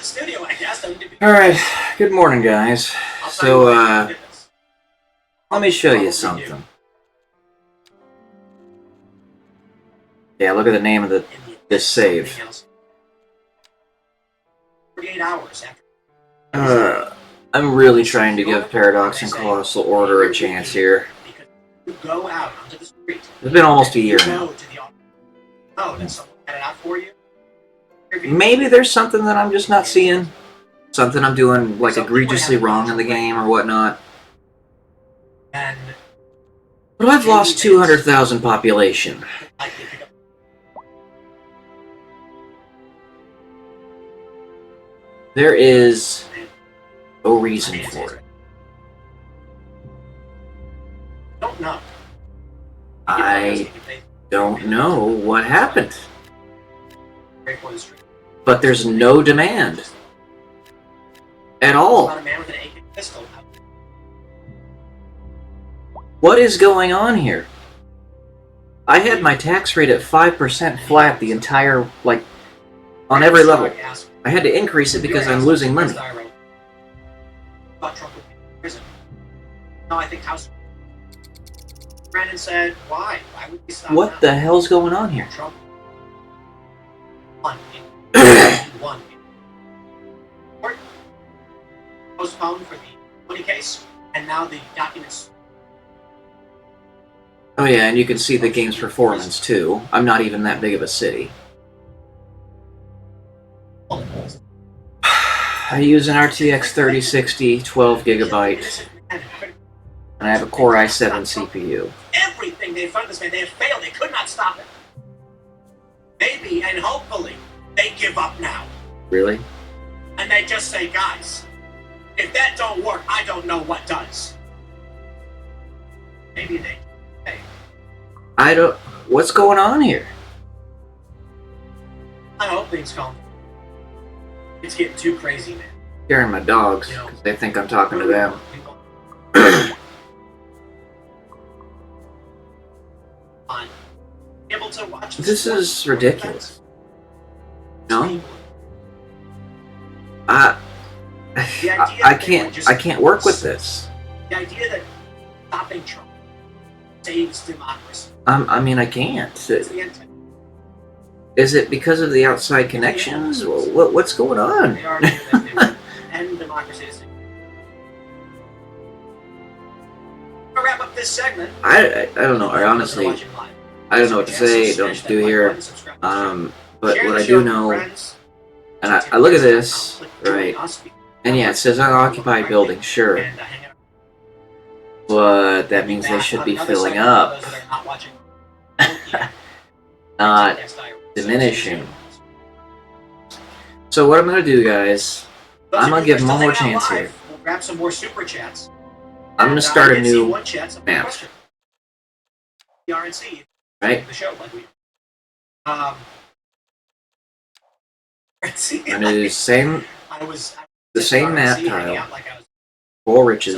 studio, I guess. Alright, good morning, guys. So, let me show you something. Yeah, look at the name of this save. 48 hours after. I'm really trying to give Paradox and Colossal Order a chance here. Go out onto the street. It's been almost a year now. Oh, then someone had it out for you? Maybe there's something that I'm just not seeing. Something I'm doing, like, egregiously wrong in the game or whatnot. But I've lost 200,000 population. There is no reason for it. Don't know. I don't know what happened. But there's no demand. At all. What is going on here? I had my tax rate at 5% flat the entire, like, on every level. I had to increase it because I'm losing money. No, I think House. Brandon said, "Why? Why would we stop?" What the hell's going on here? Trump won. Court postponed for the money case, and now the documents. Oh yeah, and you can see the game's performance too. I'm not even that big of a city. I use an RTX 3060 12 gigabyte, and I have a Core i7 CPU. Everything they funded this man, they have failed. They could not stop it. Maybe and hopefully they give up now. Really? And they just say, guys, if that don't work, I don't know what does. Maybe they. I don't. What's going on here? I hope things calm. It's getting too crazy, man. Scaring my dogs because they think I'm talking to them. Able to watch This is ridiculous. No? I can't work with this. The idea that stopping Trump saves democracy. I mean, I can't. Is it because of the outside connections? What's going on? They argue that they would end democracy. To wrap up this segment. I don't know. I honestly, I don't know what to say. Don't do here. But what I do know, and I look at this, right? And yeah, it says unoccupied building, sure. But that means they should be filling up, not diminishing. So what I'm gonna do, guys, I'm gonna give them one more chance here. We'll grab some more super chats. I'm gonna start a new map. The RNC, right? The show, like we. I'm gonna do the same map tile. Full riches.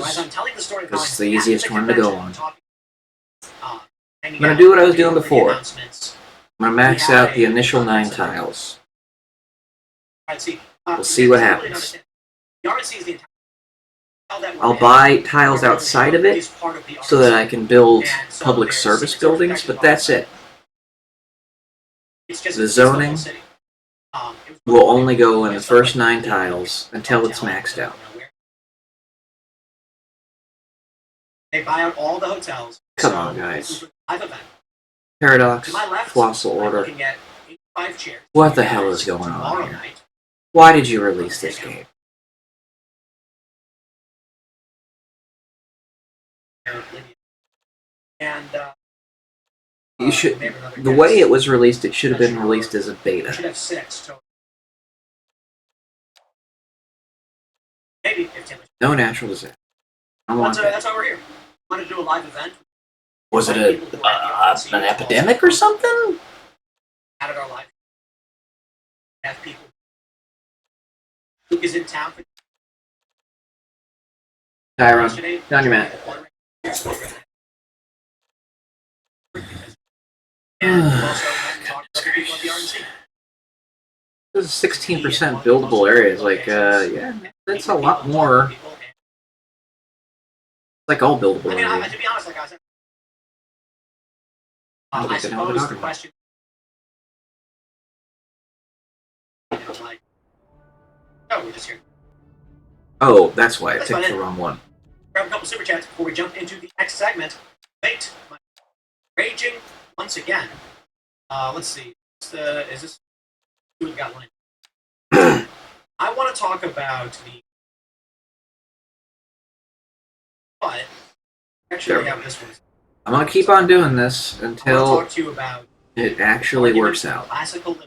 This is the easiest one to go on. I'm gonna do what I was doing before. I'm gonna max out the initial 9 tiles. We'll see what happens. I'll buy tiles outside of it so that I can build public service buildings, but that's it. The zoning will only go in the first 9 tiles until it's maxed out. They buy out all the hotels. Come on, guys. Paradox, Colossal Order. What the hell is going on here? Why did you release this game? And you should. The way it was released, it should have been released as a beta. Should have 6. Maybe 15. No natural disaster. I want that. That's why we're here. Want to do a live event? Was it an epidemic or something? Out of our life. Have people. Luke is in town for. Tyrone, down your mat. This is 16% buildable areas. Like, yeah, that's a lot more. Like all buildable I mean, areas. to be honest, like I said, I suppose the question. Like, oh, we're just here. Oh, that's why I picked the wrong one. Grab a couple super chats before we jump into the next segment. Wait, raging once again. Let's see. Is this? We've got one. I want to talk about the. But actually, have this one. I'm gonna keep on doing this until talk to you about it actually works out. Classical.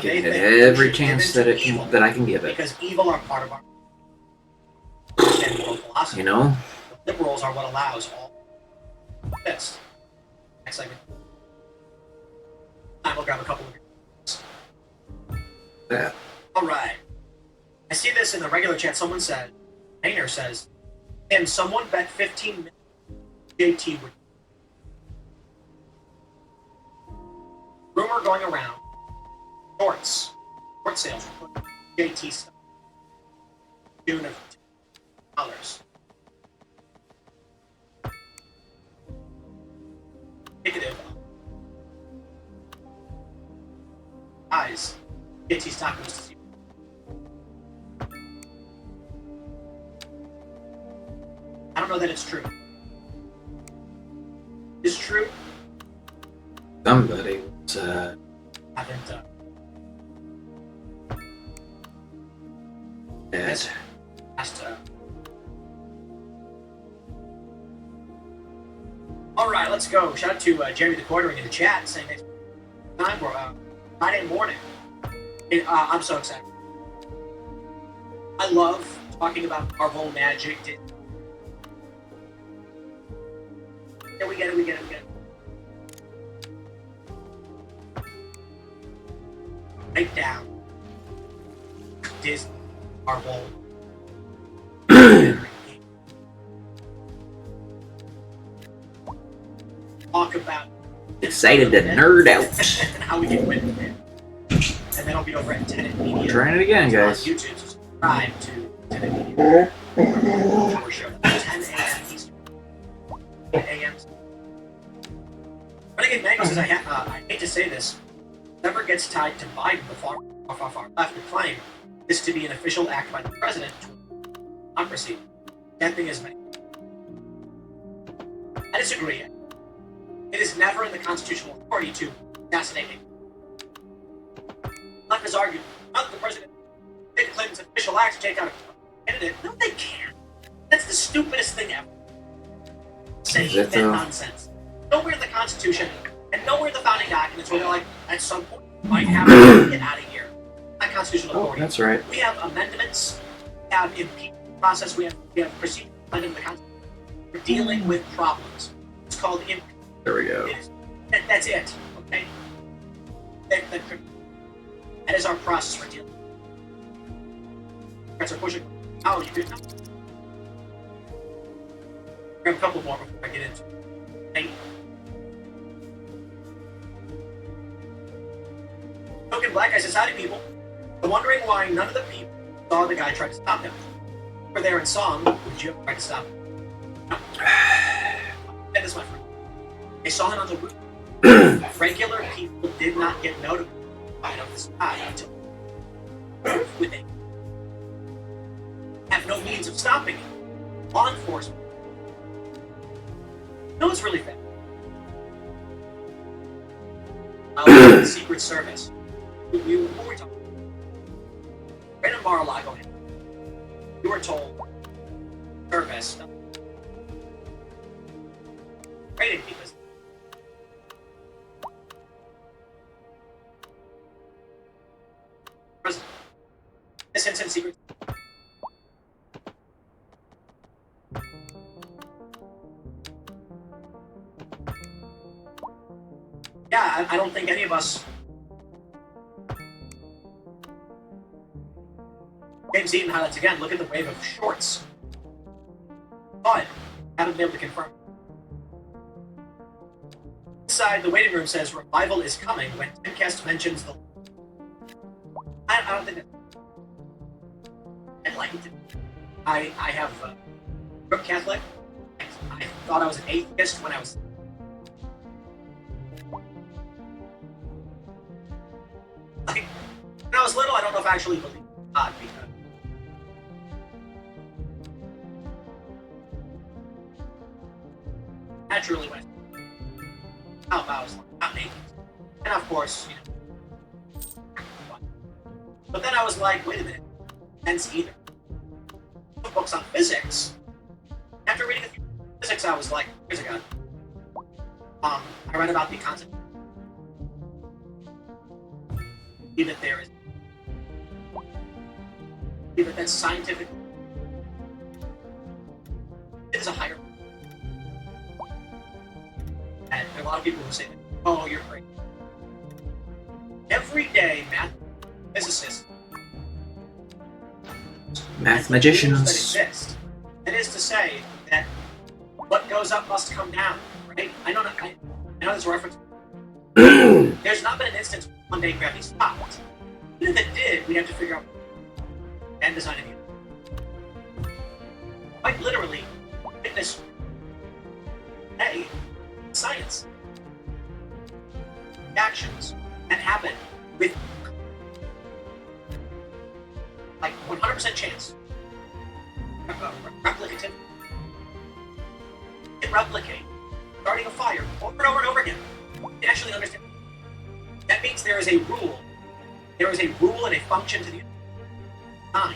Giving it every chance that I can give it. Because evil are part of our philosophy. You know? The liberals are what allows all this. Next segment. I will grab a couple of that. Alright. I see this in the regular chat. Someone said, Painter says, can someone bet 15 minutes JT would. Rumor going around. Short sales. JT stuff. June of $2. Indicative of eyes. JT stock goes to 0. I don't know that it's true. Is true? Somebody was, haven't dead. Alright, let's go. Shout out to Jeremy the Quartering in the chat saying next time for Friday morning. I'm so excited. I love talking about Marvel magic. Yeah, we get it. Write down Disney, Marvel. Talk about excited to nerd out and how we can win with it. And then I'll be over at Tenet Media. Trying it again, guys. On YouTube, so subscribe to Tenet Media. Our show 10 a.m. Eastern. 8 a.m. Renegade Mango says, I hate to say this, never gets tied to Biden, the far left, to claim this to be an official act by the president to democracy. Tempting as many. I disagree. It is never in the constitutional authority to assassinate a left has argued, not the president did Clinton's official act to take out a candidate. No, they can't. That's the stupidest thing ever. Saying that nonsense. Nowhere in the Constitution and nowhere in the founding documents where they're like, at some point, might have to get out of here. Not constitutional authority. That's right. We have amendments, we have impeachment process, we have procedure under the Constitution. We're dealing with problems. It's called imprinting. There we go. That's it. Okay. That is our process for dealing. Democrats are pushing. Oh, you do know. Grab a couple more before I get into it. Token Black Guy says, howdy people. I'm wondering why none of the people saw the guy try to stop him. Over there in song, would you have tried to stop him? No. And this, my friend. They saw him on the roof. Regular people did not get notified of the sky until with it. Have no means of stopping it. Law enforcement. No, it's really fast. The Secret Service. Who were we talking? Brandon Mar-a-Lago. You were told service. Rating because this incident secret. Yeah, I don't think any of us. James Eaton highlights again. Look at the wave of shorts. But haven't been able to confirm. Inside the waiting room says revival is coming when Timcast mentions the. don't think I like it. I have grew up Catholic. I thought I was an atheist when I was. Like, when I was little, I don't know if I actually believed in God because. Naturally, when I was like, I'm an atheist. And of course, you know. But then I was like, wait a minute. Sense either. Books on physics. After reading a few physics, I was like, here's a gun. I read about the concept. Even there is. Even that's scientific. It is a higher. And there are a lot of people who say, oh, you're crazy. Every day, math physicists, math magicians that exist. That is to say that what goes up must come down, right? I know this reference. There's not been an instance where one day gravity stopped. Even if it did, we'd have to figure out and design it. Quite literally, witness hey, science actions that happen with like 100% chance. Replicative. It replicate, starting a fire over and over and over again. You actually understand. That means there is a rule. There is a rule and a function to the time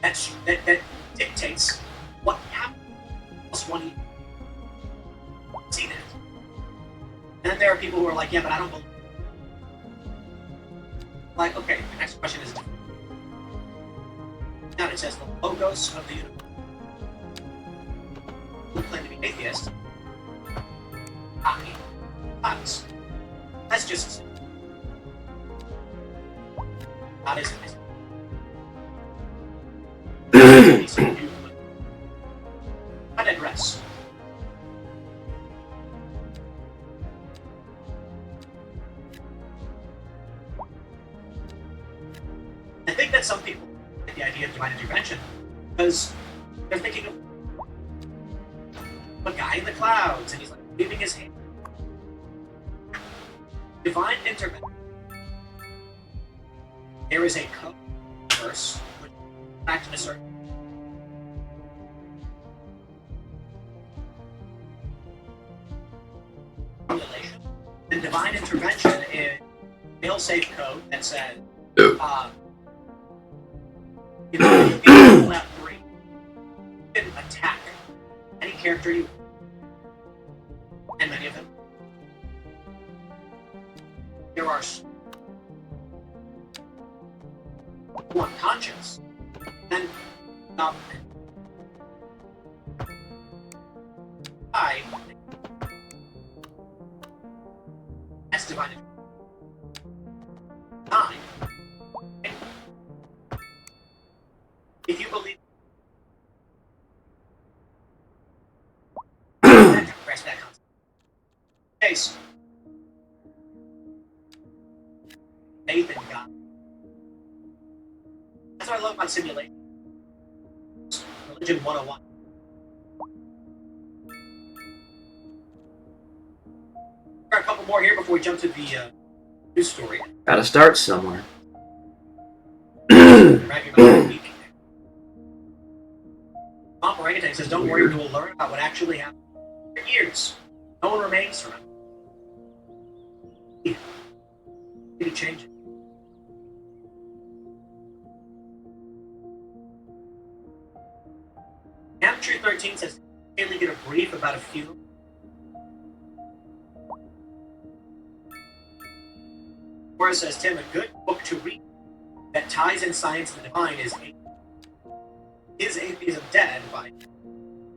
that dictates what happens. Plus one. See that. And then there are people who are like, yeah, but I don't believe. Like, okay, the next question is now it says the logos of the universe. Who claim to be atheist? Us. That's just God isn't. I digress. I think that some people like the idea of divine intervention because they're thinking of a guy in the clouds and he's like waving his hand. Divine intervention. There is a code verse which act in a certain formulation. And divine intervention is a fail-safe code that says if you pull out 3, you can attack any character you and many of them. There are unconscious and I as divine time. If you believe that grasp that concept. Case. Faith in God. That's what I love about simulation. Religion 101. Got a couple more here before we jump to the news story. Gotta start somewhere. Mom Orangutan says, don't worry, we will learn about what actually happened for years. No one remains from it. Any change it. Amateur 13 says, Haley get a brief about a funeral. Gore says, Tim, a good book to read that ties in science and the divine is Is Atheism Dead by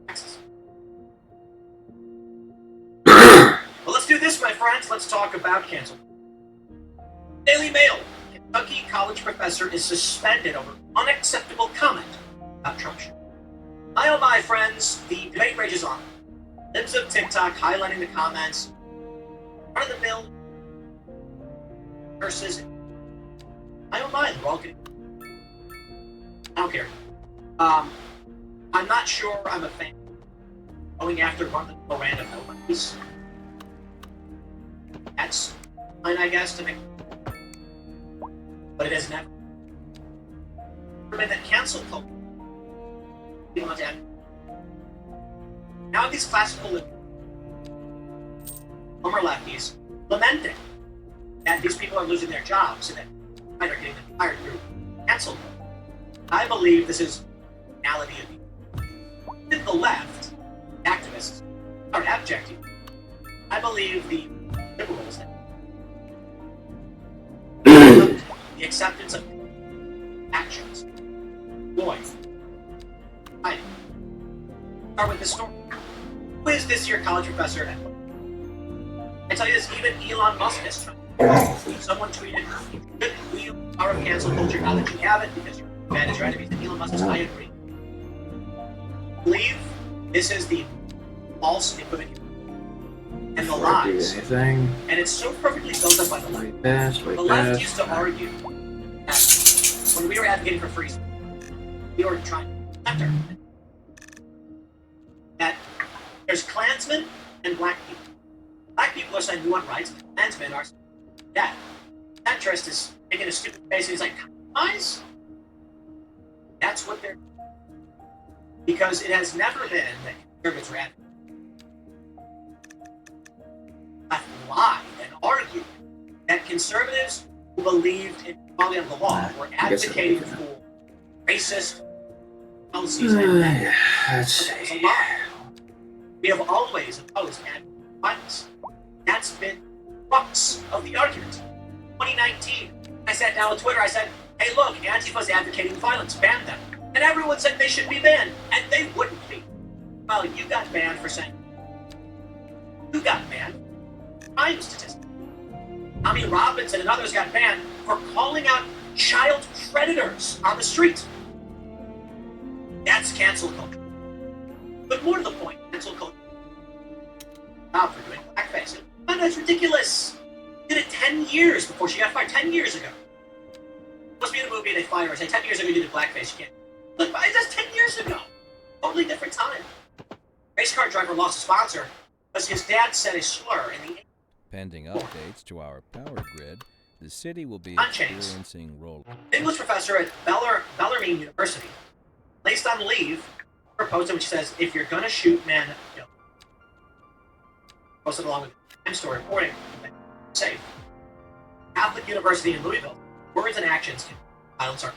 Texas. Well, let's do this, my friends. Let's talk about cancel. Daily Mail. Kentucky college professor is suspended over unacceptable comment about Trump. My oh my, friends, the debate rages on. Libs of TikTok highlighting the comments. Front of the bill versus I don't mind. We're all getting. I don't care. I'm not sure I'm a fan of going after run-of-the-mill random nobodies. That's fine, I guess, to make. But it has never been that cancel culture. We want to have. Now these classical former lefties lamenting that these people are losing their jobs and that they're getting fired through cancel culture. I believe this is the reality of the left, activists, are abject. I believe the liberals that the acceptance of actions. Boy, I start with this story. Who is this year college professor at? I tell you this, even Elon Musk has tried. Someone tweeted, "Good wheel power of cancel culture now that you have it because you're bad as your enemies." And Elon Musk says, "I agree." I believe this is the false equivocation and the lies, and it's so perfectly built up by the left. The left used to argue that when we were advocating for free speech, we were trying to center that there's Klansmen and black people. Black people are saying we want rights, and Klansmen are saying that. Centrist is making a stupid face and he's like, compromise? That's what they're. Because it has never been that conservatives were advocating. Left lied and argued that conservatives who believed in equality of the law were advocating for racist policies and that was a lie. We have always opposed anti-violence. That's been the crux of the argument. 2019, I sat down with Twitter, I said, hey look, Antifa's advocating violence, ban them. And everyone said they should be banned, and they wouldn't be. Well, you got banned for saying. You got banned. Crime statistics. Tommy Robinson and others got banned for calling out child predators on the street. That's cancel culture. But more to the point, cancel culture. Stop for doing blackface. Oh, that's ridiculous. Did it 10 years before she got fired. 10 years ago. Must be in a movie they fire her. Say 10 years ago you did blackface. You can't. Look, that's 10 years ago. Totally different time. Race car driver lost a sponsor because his dad said a slur in the. Pending updates to our power grid, the city will be Unchanged. experiencing roll. English professor at Bellarmine University, placed on leave, proposed it, which says, if you're gonna shoot men, kill. Posted along with Time Story reporting, safe. Catholic University in Louisville, words and actions can violence are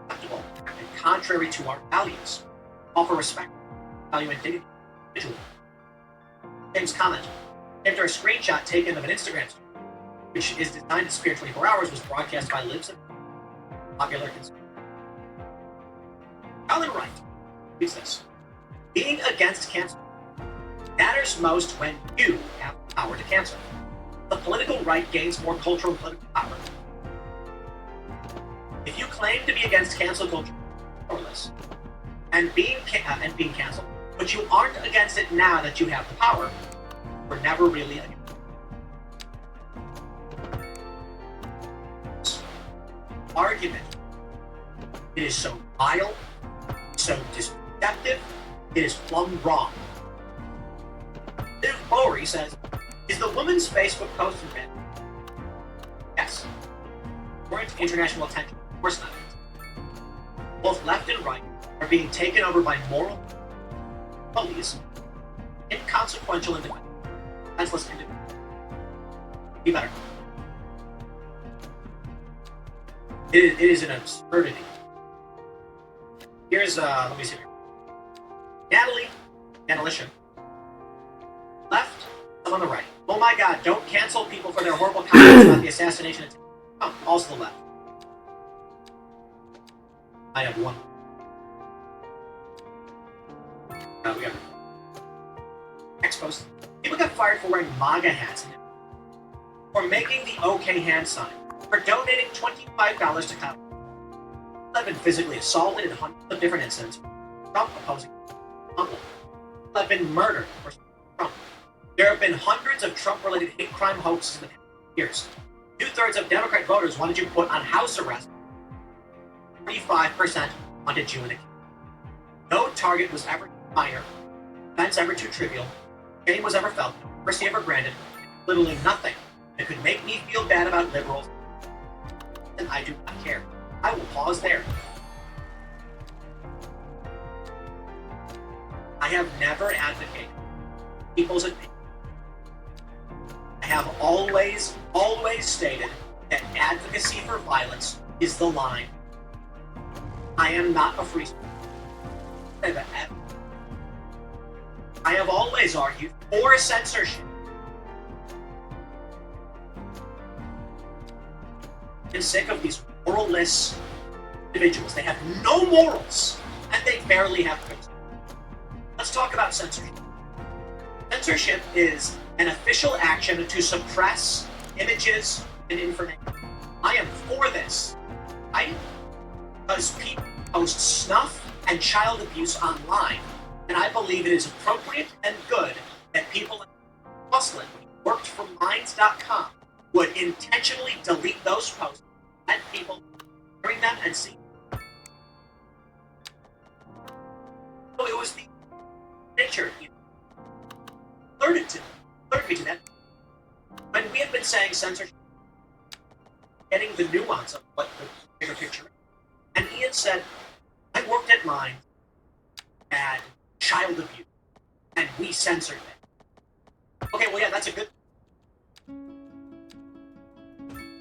acceptable and contrary to our values. Offer respect, value, and dignity. Individually. James comment. After a screenshot taken of an Instagram story, which is designed to disappear 24 hours, was broadcast by Libs, popular consumer. Alan Wright reads this. Being against cancel matters most when you have the power to cancel. The political right gains more cultural and political power. If you claim to be against cancel culture, powerless, and being canceled, but you aren't against it now that you have the power, we're never really against it. Argument. It is so vile, so deceptive, it is plumb wrong. Viv Bowery says, is the woman's Facebook post banned? Yes. Warrant international attention? Of course not. Both left and right are being taken over by moral bullies, inconsequential and defenseless individuals. Be better. It is an absurdity. Here's, let me see here. Annalicia. Left, some on the right. Oh my god, don't cancel people for their horrible comments about the assassination attempt. Oh, also the left. I have one. We got Expos. People got fired for wearing MAGA hats for making the OK hand sign, for donating $25 to cops. I've been physically assaulted in hundreds of different incidents. Trump opposing Trump. I've been murdered for Trump. There have been hundreds of Trump-related hate crime hoaxes in the past years. 2/3 of Democrat voters wanted you put on house arrest 35% wanted Jew in the kingdom. No target was ever minor, offense ever too trivial, shame was ever felt, mercy ever granted, literally nothing that could make me feel bad about liberals, and I do not care. I will pause there. I have never advocated people's opinion. I have always stated that advocacy for violence is the line. I am not a free speaker. I have always argued for censorship. I'm sick of these moralless individuals. They have no morals, and they barely have principles. Let's talk about censorship. Censorship is an official action to suppress images and information. I am for this. Because people post snuff and child abuse online, and I believe it is appropriate and good that people like Muslin, who worked for Minds.com, would intentionally delete those posts and people hearing them and seeing them. So it was the nature alerted me to that. When we have been saying censorship, getting the nuance of what the bigger picture is. And Ian said, I worked at Minds and child abuse, and we censored them. Okay, well, yeah, that's a good.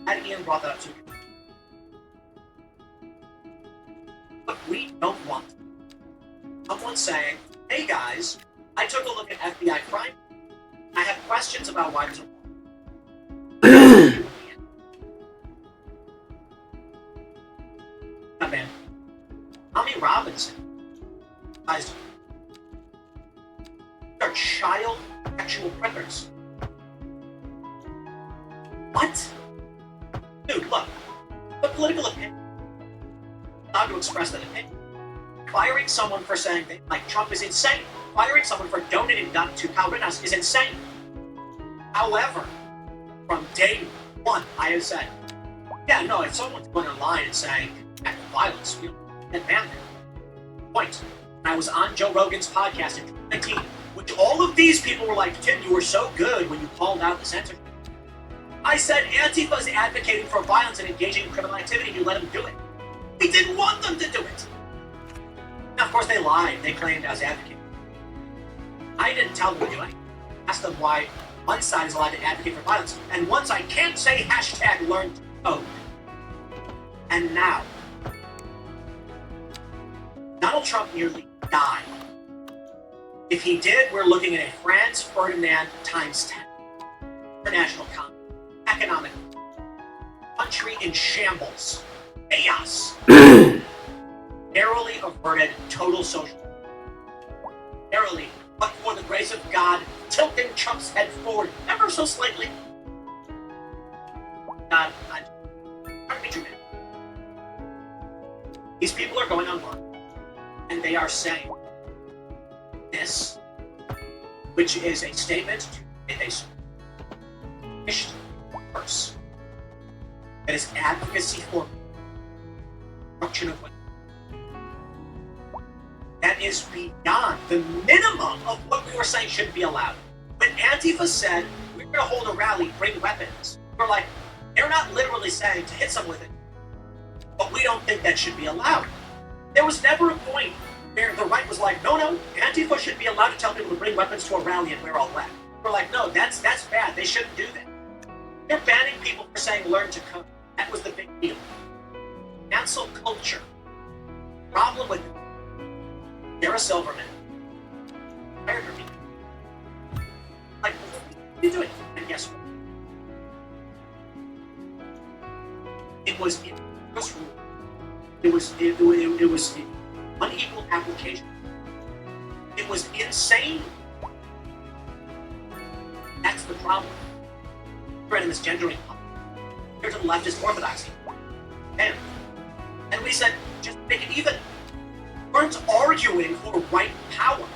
And Ian brought that up too. But we don't want someone saying, hey guys, I took a look at FBI crime. I have questions about why there's a man. Tommy Robinson guys are child sexual predators. What? Dude, look. The political opinion. Allowed to express that opinion. Firing someone for saying they like Trump is insane. Firing someone for donating gun to Kyle Rittenhouse is insane. However, from day one, I have said, yeah, no, if someone's going online and saying act of violence, we don't ban them. Point. I was on Joe Rogan's podcast in 2019, which all of these people were like, Tim, you were so good when you called out the censorship. I said Antifa is advocating for violence and engaging in criminal activity, and you let them do it. We didn't want them to do it. Now, of course, they lied. They claimed I was advocating. I didn't tell them to do it. I asked them why one side is allowed to advocate for violence, and one side can't say hashtag learn to code. And now, Donald Trump nearly died. If he did, we're looking at a Franz Ferdinand times 10. International conflict, economic, country in shambles, chaos, narrowly averted total social, narrowly, but for the grace of God, tilting Trump's head forward ever so slightly. God, I'm be true, man. These people are going online, and they are saying this, which is a statement to a verse that is advocacy for destruction of women. That is beyond the minimum of what we were saying shouldn't be allowed. When Antifa said, we're going to hold a rally, bring weapons, we're like, they're not literally saying to hit someone with it, but we don't think that should be allowed. There was never a point where the right was like, no, Antifa should be allowed to tell people to bring weapons to a rally and wear all black. We're like, no, that's bad. They shouldn't do that. They're banning people for saying learn to code. That was the big deal. Cancel culture. Problem with Sarah Silverman. Fired her people. Like, what are you doing? And guess what? It was in this rule. It was unequal application. It was insane. That's the problem. We're in this gendering. Here to the leftist orthodoxy. And we said, just make it even. Weren't arguing for right power.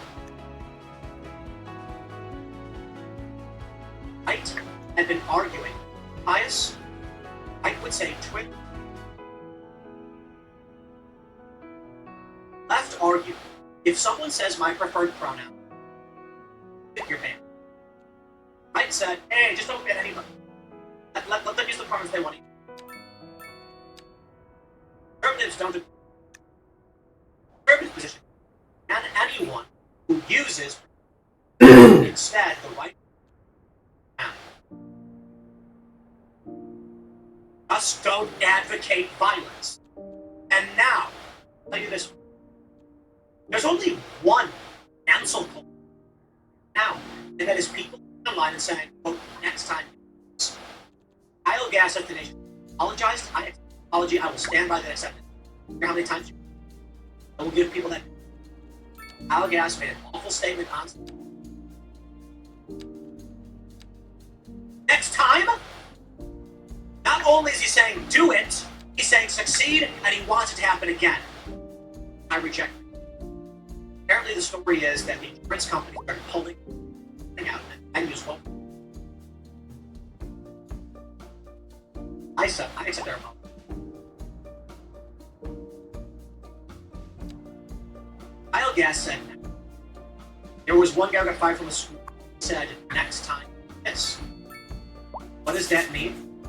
Right had been arguing. Bias, I would say Twitter. just argue. If someone says my preferred pronoun, you're banned. Right? Said, hey, just don't ban anybody. Let them use the pronouns they want to use. Conservatives don't agree. Conservative position. And anyone who uses instead the right pronoun. Just don't advocate violence. And now, I'll tell you this. There's only one cancel culture now, and that is people online and saying, oh, next time. I'll gas up the nation. Apologized. I accept the apology. I will stand by that acceptance. I don't care how many times I will give people that. Al Gas made an awful statement on. Next time, not only is he saying do it, he's saying succeed, and he wants it to happen again. I reject it. Apparently, the story is that the insurance company started pulling out and use what. I accept their apology. Kyle Gass said there was one guy who got fired from a school who said next time this. What does that mean?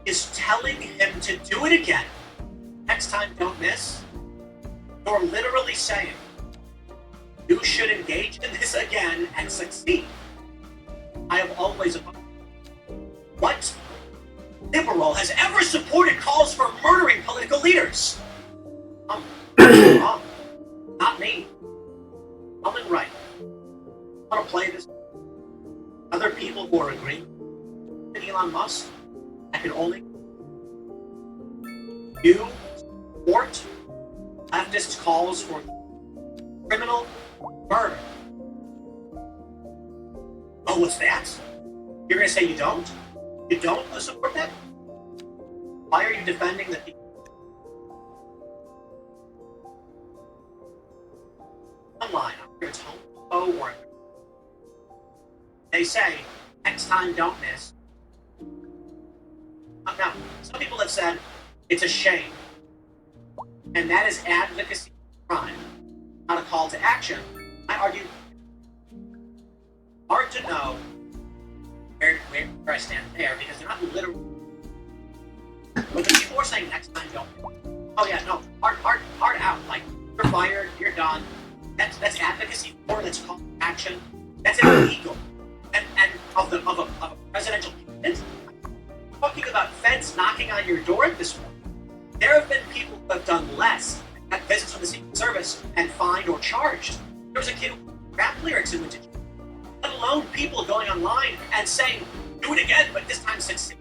Is telling him to do it again. Next time don't miss. You're literally saying you should engage in this again and succeed. I have always opposed. What liberal has ever supported calls for murdering political leaders? Wrong. Not me. I'm in right. I want to play this. Other people who are agreeing with Elon Musk, I can only you support leftist calls for criminal murder. Oh, what's that? You're going to say you don't? You don't support that? Why are you defending the people? Online, whether it's Home Depot or they say, next time don't miss. Now, some people have said it's a shame, and that is advocacy crime, not a call to action. I argue, hard to know where I stand there because they're not literally. But the people are saying next time don't. Oh yeah, no, hard out. Like you're fired, you're done. That's advocacy or that's called action. That's illegal. And of a presidential candidate, talking about feds knocking on your door at this point. There have been people who have done less at visits from the Secret Service and fined or charged. There was a kid who rap lyrics and went to jail. Let alone people going online and saying, do it again, but this time succeed.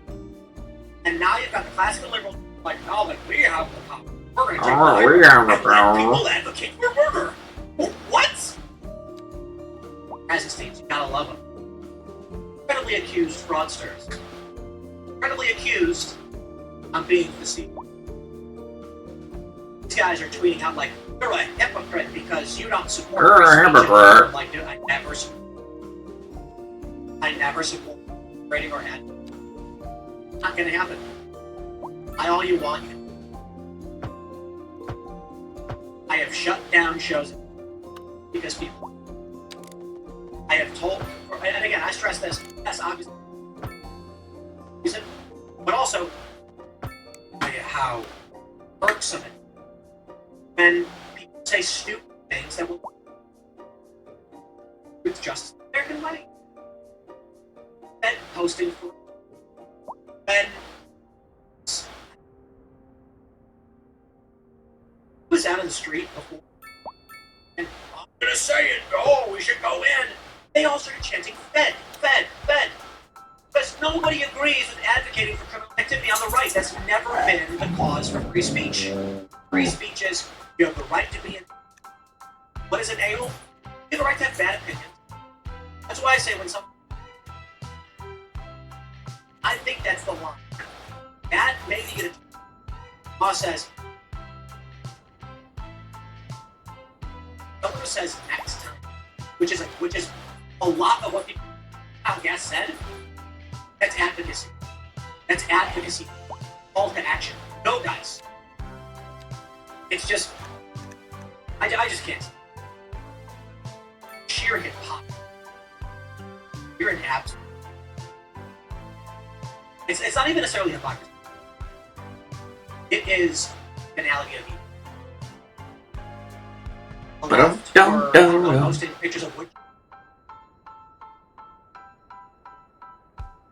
And now you've got the classical liberals like, no, like we have the power. We're going to take we have the power. People advocate for murder. What? Eisensteins, you gotta love them. Incredibly accused fraudsters. Incredibly accused of being deceived. These guys are tweeting out like, you're a hypocrite because you don't support You're a hypocrite. Like, dude, I never support rating or ad. Not gonna happen. Buy all you want. I have shut down shows because people. I have told, and again, I stress this. Yes, obviously, but also how irksome it is when people say stupid things that will with justice in the American way. And posting for when was out on the street before, and I'm gonna say it. Oh, we should go in. They all started chanting "Fed, Fed, Fed," because nobody agrees with advocating for criminal activity on the right. That's never been the cause for free speech. Free speech is you have the right to be in. What is an a-hole? You have the right to have bad opinions. That's why I say when someone, I think that's the line. That maybe get a law says. Someone who says next time, which is a lot of what people Al Gass said. That's advocacy. That's advocacy. Call to action. No, guys. It's just I just can't. Sheer hypocrisy. You're an absolute. It's not even necessarily hypocrisy. It is banality of evil. On the left, posting pictures of wood.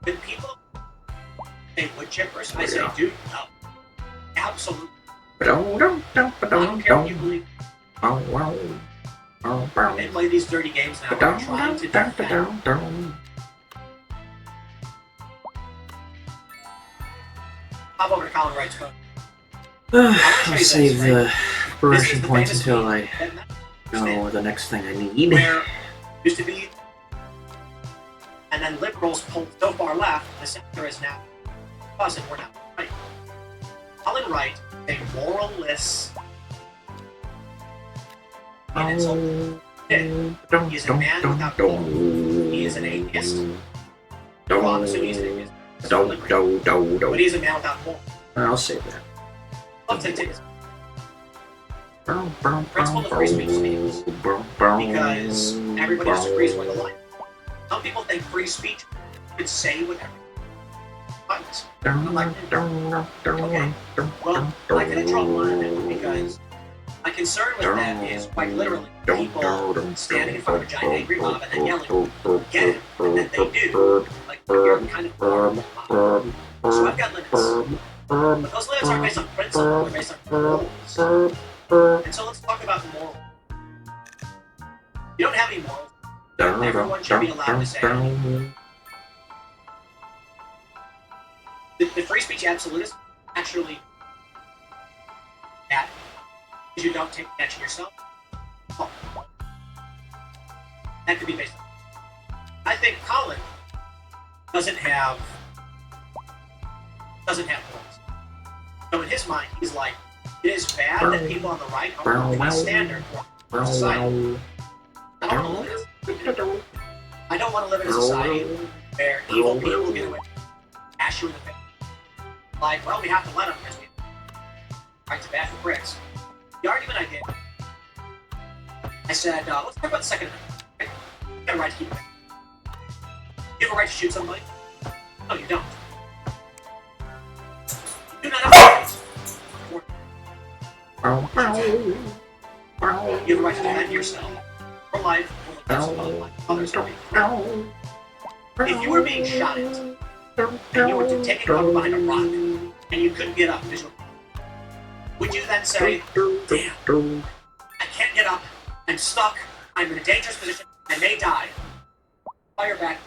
When people say wood chippers, I say, dude, no. Absolutely. I don't care what you believe. They play these dirty games now. They're trying to defend. Hop over to Colin Wright's code. I'll save the progression points until I know the next thing I need. Where used to be, and then liberals pulled so far left, the center is now us, and we're now right. Colin Wright is a moralless. He's a man without goal. He is an atheist. Well, I'm assuming he's an atheist. But he's a man without moral. I'll save that. Love to take this. Principle of free speech means because everybody disagrees where the line is. Some people think free speech could say whatever. I'm like, okay, well, I can draw a line because my concern with that is quite literally people standing in front of a giant angry mob and then yelling, get him, and then they do. Like, you're kind of bored. So I've got limits. But those limits aren't based on principle, they're based on rules. And so let's talk about morals. You don't have any morals. Everyone should be allowed to say anything. The free speech absolutist actually that because you don't take action yourself. Oh. That could be based on. I think Colin doesn't have morals. So in his mind, he's like, it is bad that people on the right are holding a standard for society. I don't want to live in a society where evil people get away ash you in the face. Like, well, we have to let them because we right to bat for bricks. The argument I did, I said, let's talk about the Second Amendment. Right? You got a right to keep it. You have a right to shoot somebody? No, you don't. You do not have a right. You have a right to defend yourself, for life, or others are being killed. If you were being shot at, and you were taken over behind a rock, and you couldn't get up, would you then say, damn, I can't get up, I'm stuck, I'm in a dangerous position, I may die. Fire back,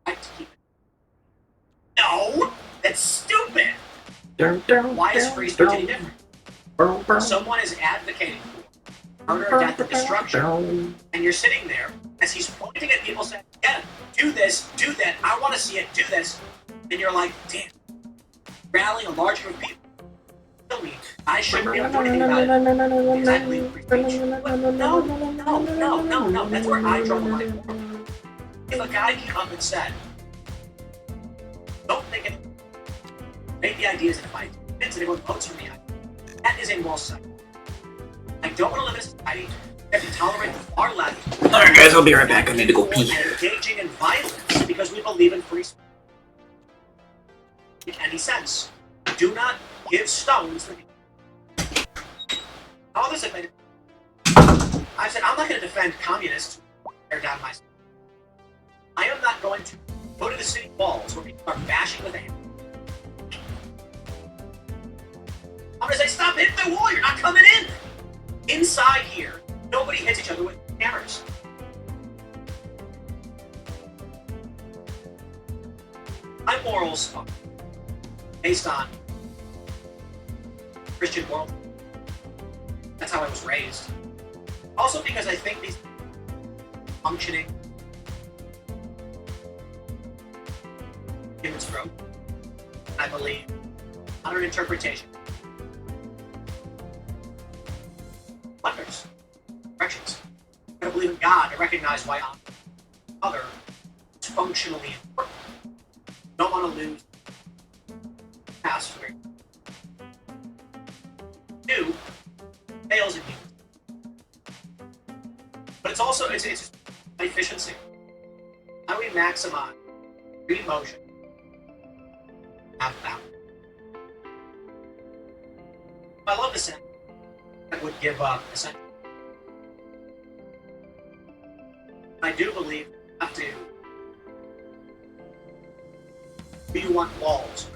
right to keep it. No! That's stupid! Why is free speech any different? Someone is advocating for murder, death, and destruction, and you're sitting there as he's pointing at people saying, yeah, do this, do that, I want to see it, do this, and you're like, damn, rallying a large group of people, kill me, I shouldn't be able to do anything about it, because I believe in free speech. No, that's where I draw the line. If a guy came up and said, don't think it, make the ideas, and if I convince anyone votes for me, that is a moral cycle. I don't want to live in a society that can tolerate the far left. Alright guys, I'll be right back. I need to go pee. Engaging in violence because we believe in free speech. In any sense. Do not give stones. All this admitted. I said, I'm not going to defend communists who tear down my city. I am not going to go to the city walls where people are bashing with a hammer. I'm going to say, stop hitting the wall, you're not coming in! Inside here, nobody hits each other with hammers. My morals are based on Christian world. That's how I was raised. Also because I think these functioning human stroke, I believe, under interpretation. Wonders, corrections. I believe in God to recognize why other is functionally important. Don't want to lose past for it. 2, fails in humans. it's also it's efficiency. How do we maximize free motion? Half balance. I love the sound. That would give up essentially. I do believe you have to. Do you want walls?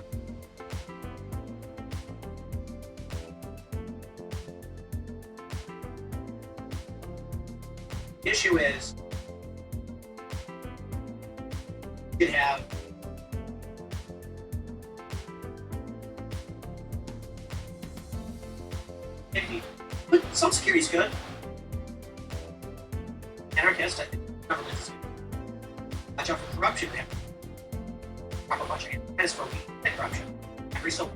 The issue is you could have but some security's good. Anarchist, I think government is watch out for corruption. We have proper bunch of antennas for weed and corruption. Every so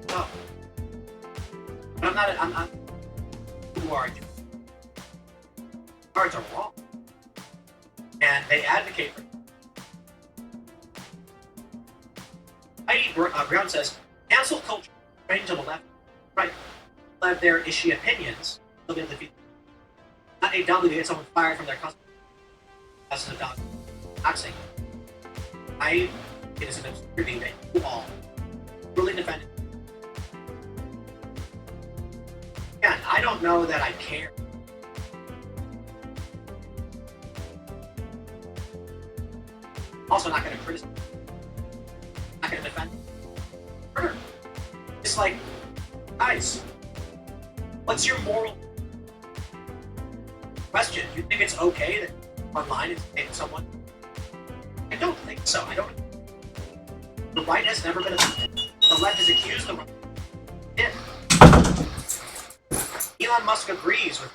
no. But I'm not who are you? Cards are wrong. And they advocate for Heidi Brown says, cancel culture, trained to the left, right, have their ishy opinions, so they'll defeat them. Not AW to get someone fired from their customer. That's a dog. Toxic. It is an absurdity that you all really defend it. Again, I don't know that I care. Also not going to criticize. Not going to defend. Murder. It's like, guys, what's your moral question? You think it's okay that online is taking someone? I don't think so. I don't. The right has never been. The left has accused the right. Yeah. Elon Musk agrees with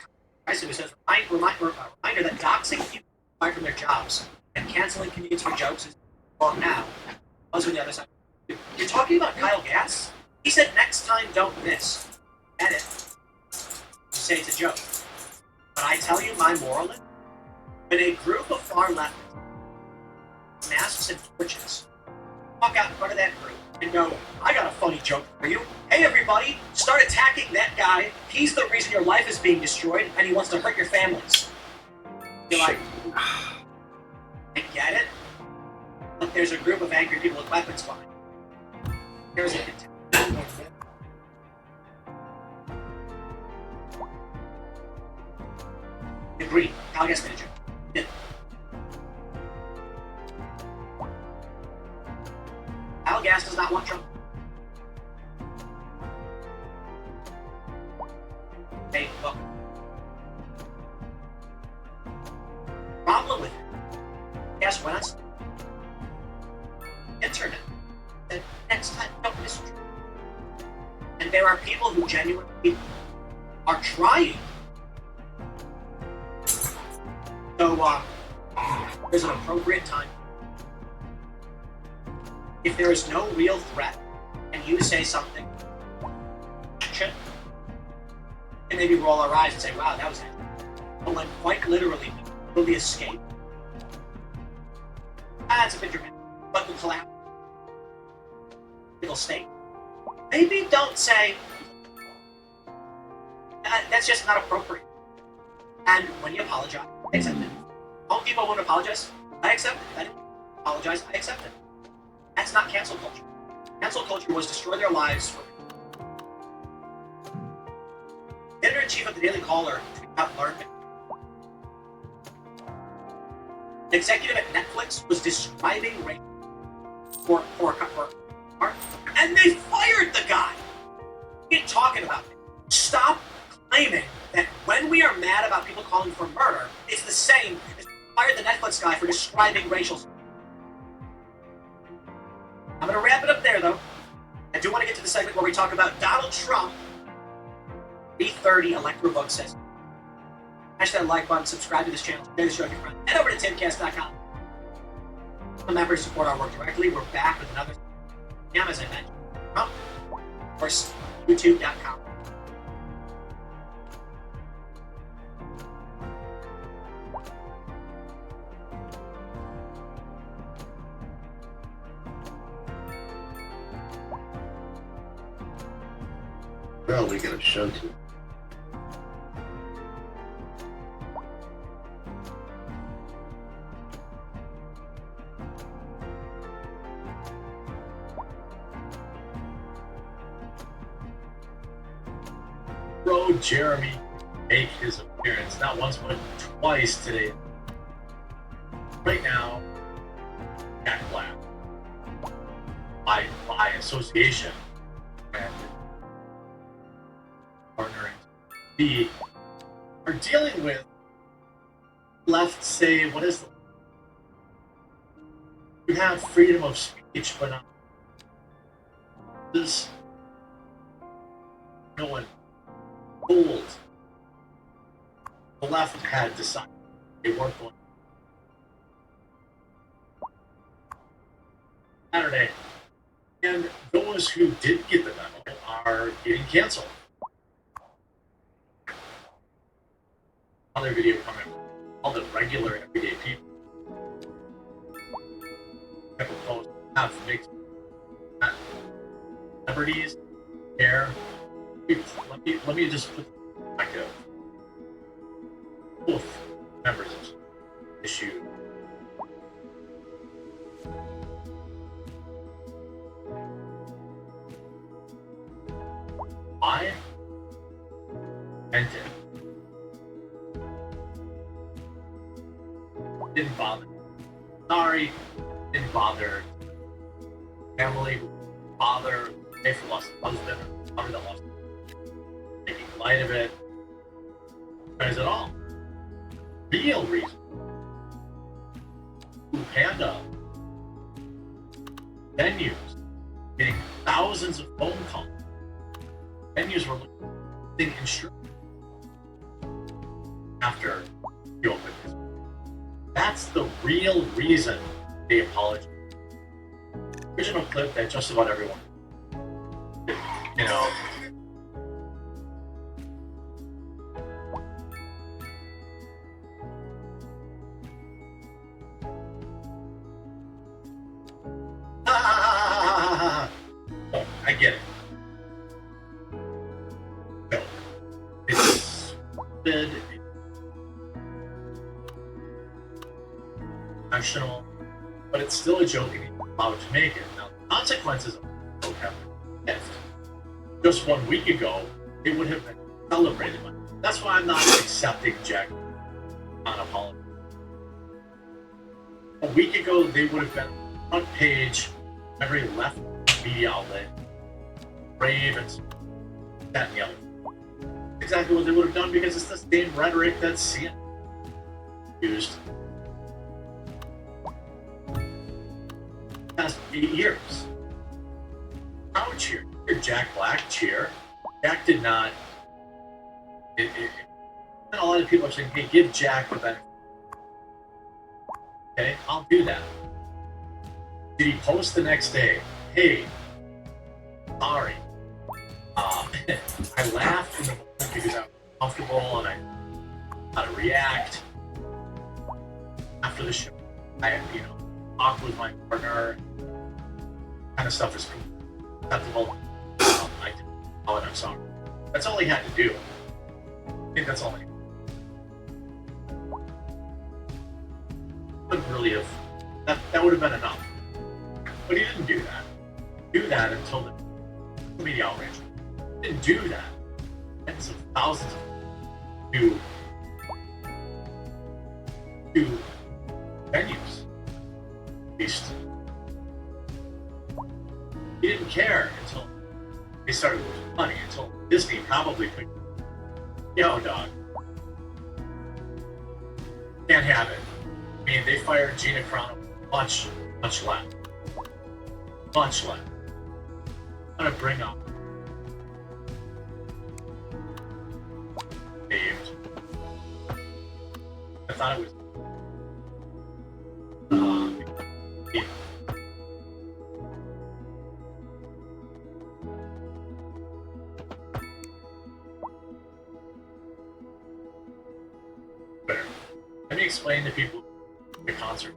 Tyson, who says, reminder that doxing people fired from their jobs and canceling comedians for jokes is wrong now. Those on the other side. You're talking about Kyle Gass? He said next time don't miss. Edit. You say it's a joke. But I tell you my moral is, when a group of far leftists, masks and torches, walk out in front of that group and go, I got a funny joke for you. Hey everybody, start attacking that guy. He's the reason your life is being destroyed and he wants to hurt your families. You're like, I get it. But there's a group of angry people with weapons behind. There's a Agreed. I'll guess manager. Yeah. Al Gas does not want Trump. Hey, look. Problem with it. Guess what? Internet. And next time, don't miss Trump. And there are people who genuinely are trying. So, there's an appropriate time. If there is no real threat, and you say something, action, and maybe roll our eyes and say, wow, that was it. But like, quite literally, will the escape. That's a bit dramatic. But the collapse. It'll stay. Maybe don't say, that's just not appropriate. And when you apologize, accept it. Home Depot won't apologize. I accept it. I don't apologize. I accept it. That's not cancel culture. Cancel culture was destroy their lives for editor-in-chief of the Daily Caller tweeted out learned. An executive at Netflix was describing rape for and they fired the guy. Keep talking about it. Stop claiming that when we are mad about people calling for murder, it's the same as fired the Netflix guy for describing racial. I'm going to wrap it up there, though. I do want to get to the segment where we talk about Donald Trump. 330 Electrovote says. Smash that like button, subscribe to this channel, share this show with your friends. Head over to timcast.com. The members support our work directly. We're back with another. As I mentioned, Trump, of course, youtube.com. Well, we got a show to. saw Jeremy make his appearance not once but twice today. Right now, Jack Black, by association and partnering, we are dealing with left say what is the you have freedom of speech, but not this. No one told the left had decided they weren't going Saturday, and those who did get the memo are getting canceled. Other video coming, all the regular everyday people have mixed celebrities care. Let me just put back up both members of the issue. I meant it. Didn't bother. Sorry, didn't bother. Family, father, they lost a husband, or father that lost making light of it. Guys at all. Real reason. Panda venues getting thousands of phone calls. Venues were losing insurance after the open. That's the real reason they apologize. Original clip that just about everyone, you know. I get it. No. It's been emotional, but it's still a joke and you're allowed to make it. Now, the consequences of the joke have been missed. Just 1 week ago, it would have been celebrated. That's why I'm not accepting Jack on apology. A week ago, they would have been front page, every left media outlet, brave and that and the other. Exactly what they would have done because it's the same rhetoric that's CNN used the past 8 years. I would cheer. Jack Black cheer. Jack did not. And a lot of people are saying, "Hey, give Jack the benefit." Okay, I'll do that. Did he post the next day? Hey, sorry. I laughed in the moment because I was comfortable and I knew how to react. After the show, I talked with my partner. Kind of stuff is acceptable. I did. Oh, and I'm sorry. That's all he had to do. I think that's all he couldn't really have. That would have been enough. But he didn't do that. Do that until the media outrage. He didn't do that. Tens of thousands of to venues. At least he didn't care until they started losing money. Until Disney probably could. Yo, dog. Can't have it. I mean, they fired Gina Carano much less. Much less. I'm gonna bring up Dave. I thought it was yeah. Better. Let me explain to people the concert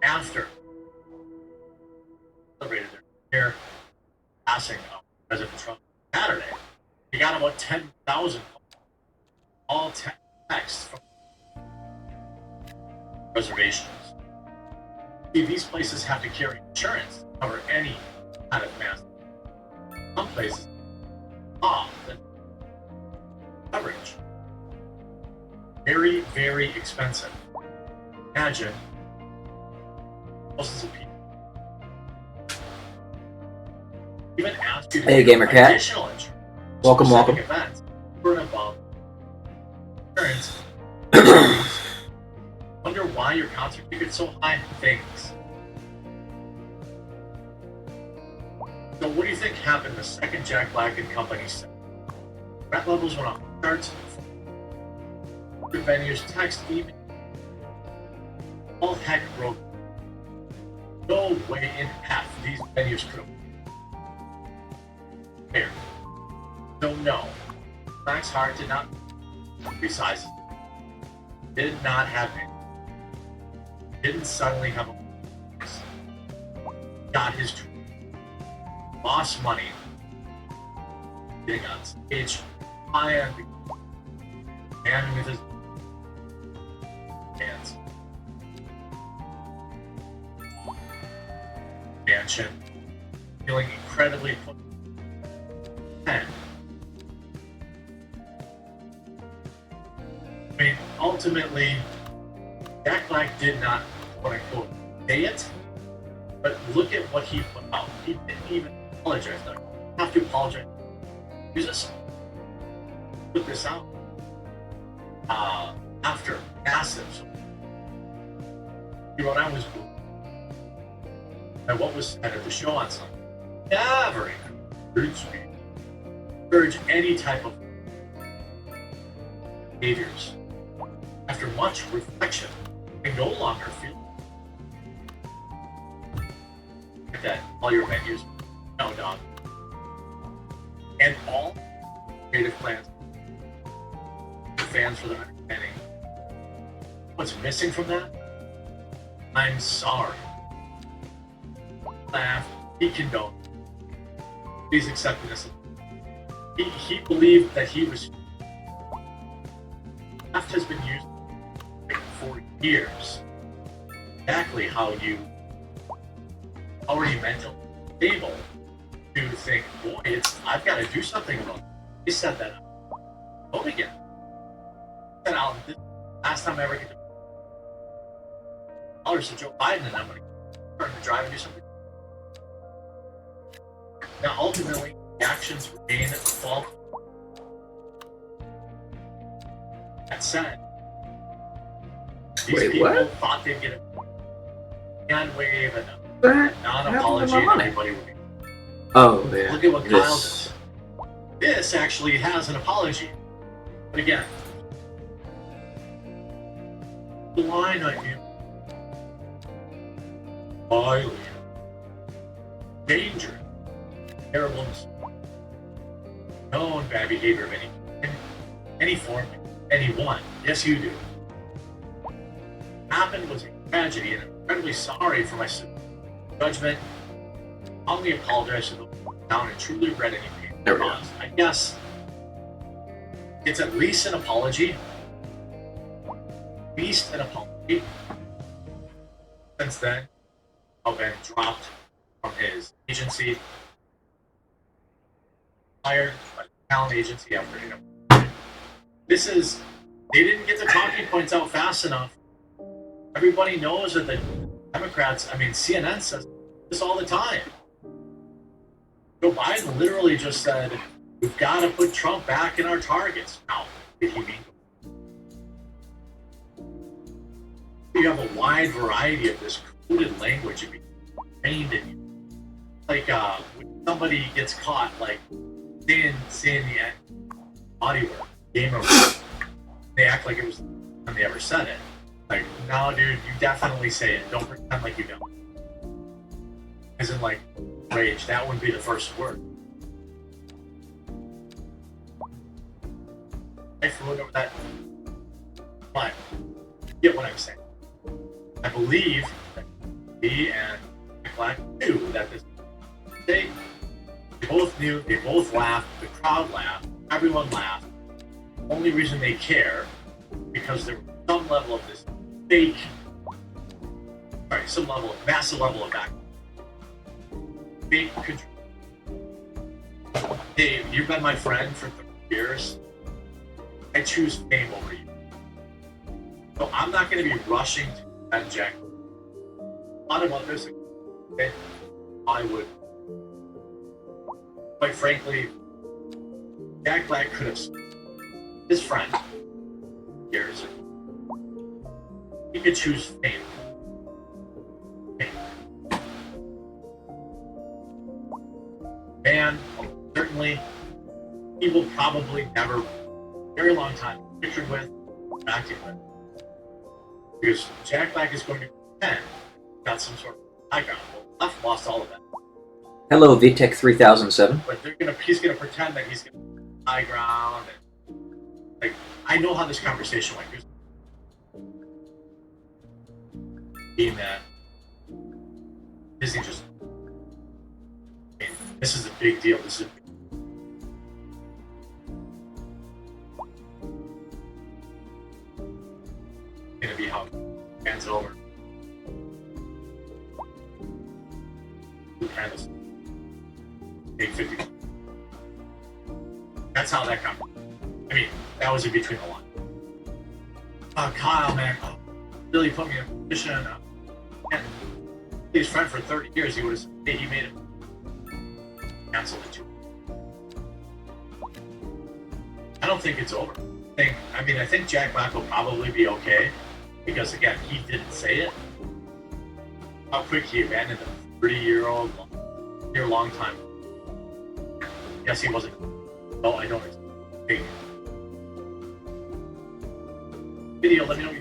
after celebrated their passing of President Trump Saturday. He got about 10,000 all texts from reservations. See, these places have to carry insurance to cover any kind of mass. Some places, coverage. Very, very expensive. Imagine thousands of people even ask you to Hey, do Gamer Cat. additional insurance. Welcome, Specific welcome. Events over and above insurance. Wonder why your concert ticket's so high? Things. So what do you think happened the second Jack Black and Company said? Threat levels went off the charts. Your venues, text, email, all heck broke. No way in F these venues could have. Here. So no. Black's heart did not resize. Did not have it. Didn't suddenly have a got his tour. Lost money. Getting on stage. And with his fans. Mansion. Feeling incredibly put. I mean, ultimately, Jack Black did not, quote unquote, say it, but look at what he put out. He didn't even apologize. Like, you have to apologize. You just put this out after massive. He wrote, I was cool. And what was said at the show on Sunday? Never encourage any type of behaviors. After much reflection, I no longer feel that all your venues, no dog, and all creative plans, fans for their understanding. What's missing from that? I'm sorry. Laugh. He condoned. He's accepting this. He believed that he was. Left has been used for years. Exactly how you already mentally able to think, boy, I've got to do something about it. He said that out. Vote again. Said out this last time I ever get dollars to Joe Biden, and I'm going to start to drive and do something. Now, ultimately, the actions remain at the fault. That said, these people thought they'd get a hand wave and a non-apology, and everybody would be. Oh, yeah. Look at what Kyle does. This actually has an apology. But again, the line on you. Violent. Dangerous. Terrible. Known bad behavior of any form, anyone. Yes, you do. What happened was a tragedy, and I'm incredibly sorry for my judgment. Only apologize to those who down and truly read any pain. There we go. I guess it's at least an apology. At least an apology. Since then, I've been dropped from his agency. Hired by the talent agency after they didn't get the talking points out fast enough. Everybody knows that the Democrats, CNN says this all the time. Joe Biden literally just said, we've got to put Trump back in our targets. Now, did he mean? You have a wide variety of this coded language to be trained in you. Like when somebody gets caught, like saying the body work, gamer work, they act like it was when they ever said it. Like, no, dude, you definitely say it. Don't pretend like you don't. As in, like, rage. That wouldn't be the first word. I forward over that. But you get what I'm saying. I believe that he and Black knew that this mistake. They both knew, they both laughed, the crowd laughed, everyone laughed. The only reason they care because there was some level of this fake, some level, massive level of back. Fake control. Dave, you've been my friend for 30 years. I choose fame over you. So I'm not going to be rushing to that Jack. A lot of others, I would. Quite frankly, Jack Black could have his friend years. He could choose fame. And certainly, he will probably never, very long time, pictured with, acting with. Because Jack Black is going to pretend got some sort of background. Well, Left lost all of that. Hello, VTech 3007. But he's gonna pretend that he's gonna high ground. And, like, I know how this conversation went. Being that Disney just, I mean, this is a big deal. This is gonna be how it hands over. Kind of big 50. That's how that comes. I mean, that was in between the lines. Kyle, man, really put me in a position. And his friend for 30 years, he would have said, hey, he made it. Cancel the tour. I don't think it's over. I think Jack Black will probably be okay because, again, he didn't say it. How quick he abandoned a 30-year-old, long time. Yes, he wasn't. No, I don't. Big video. Let me know.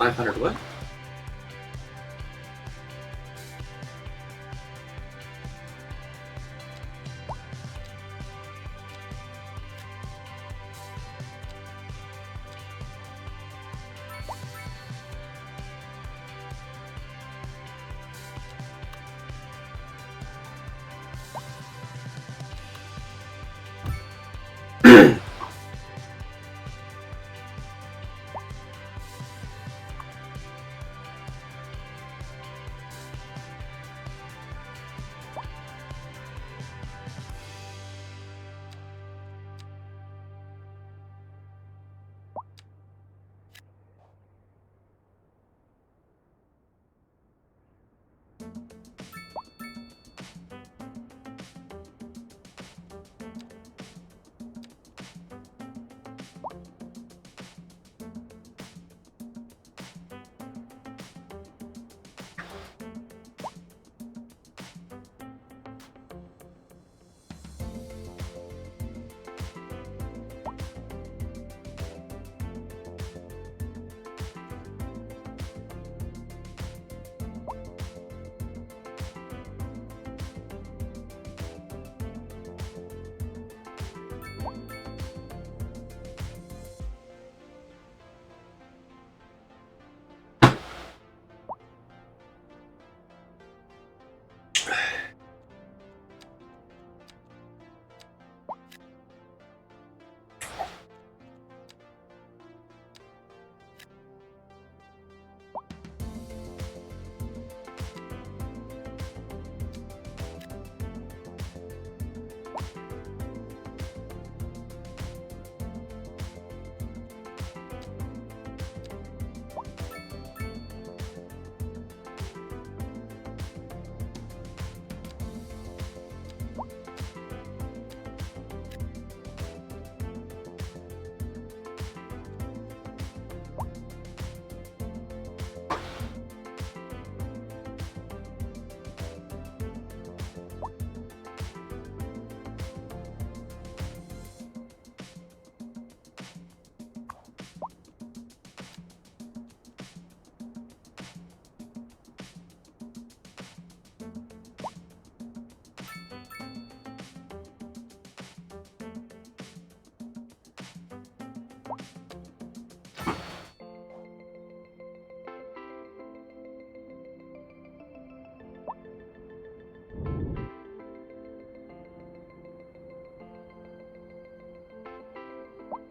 500 what?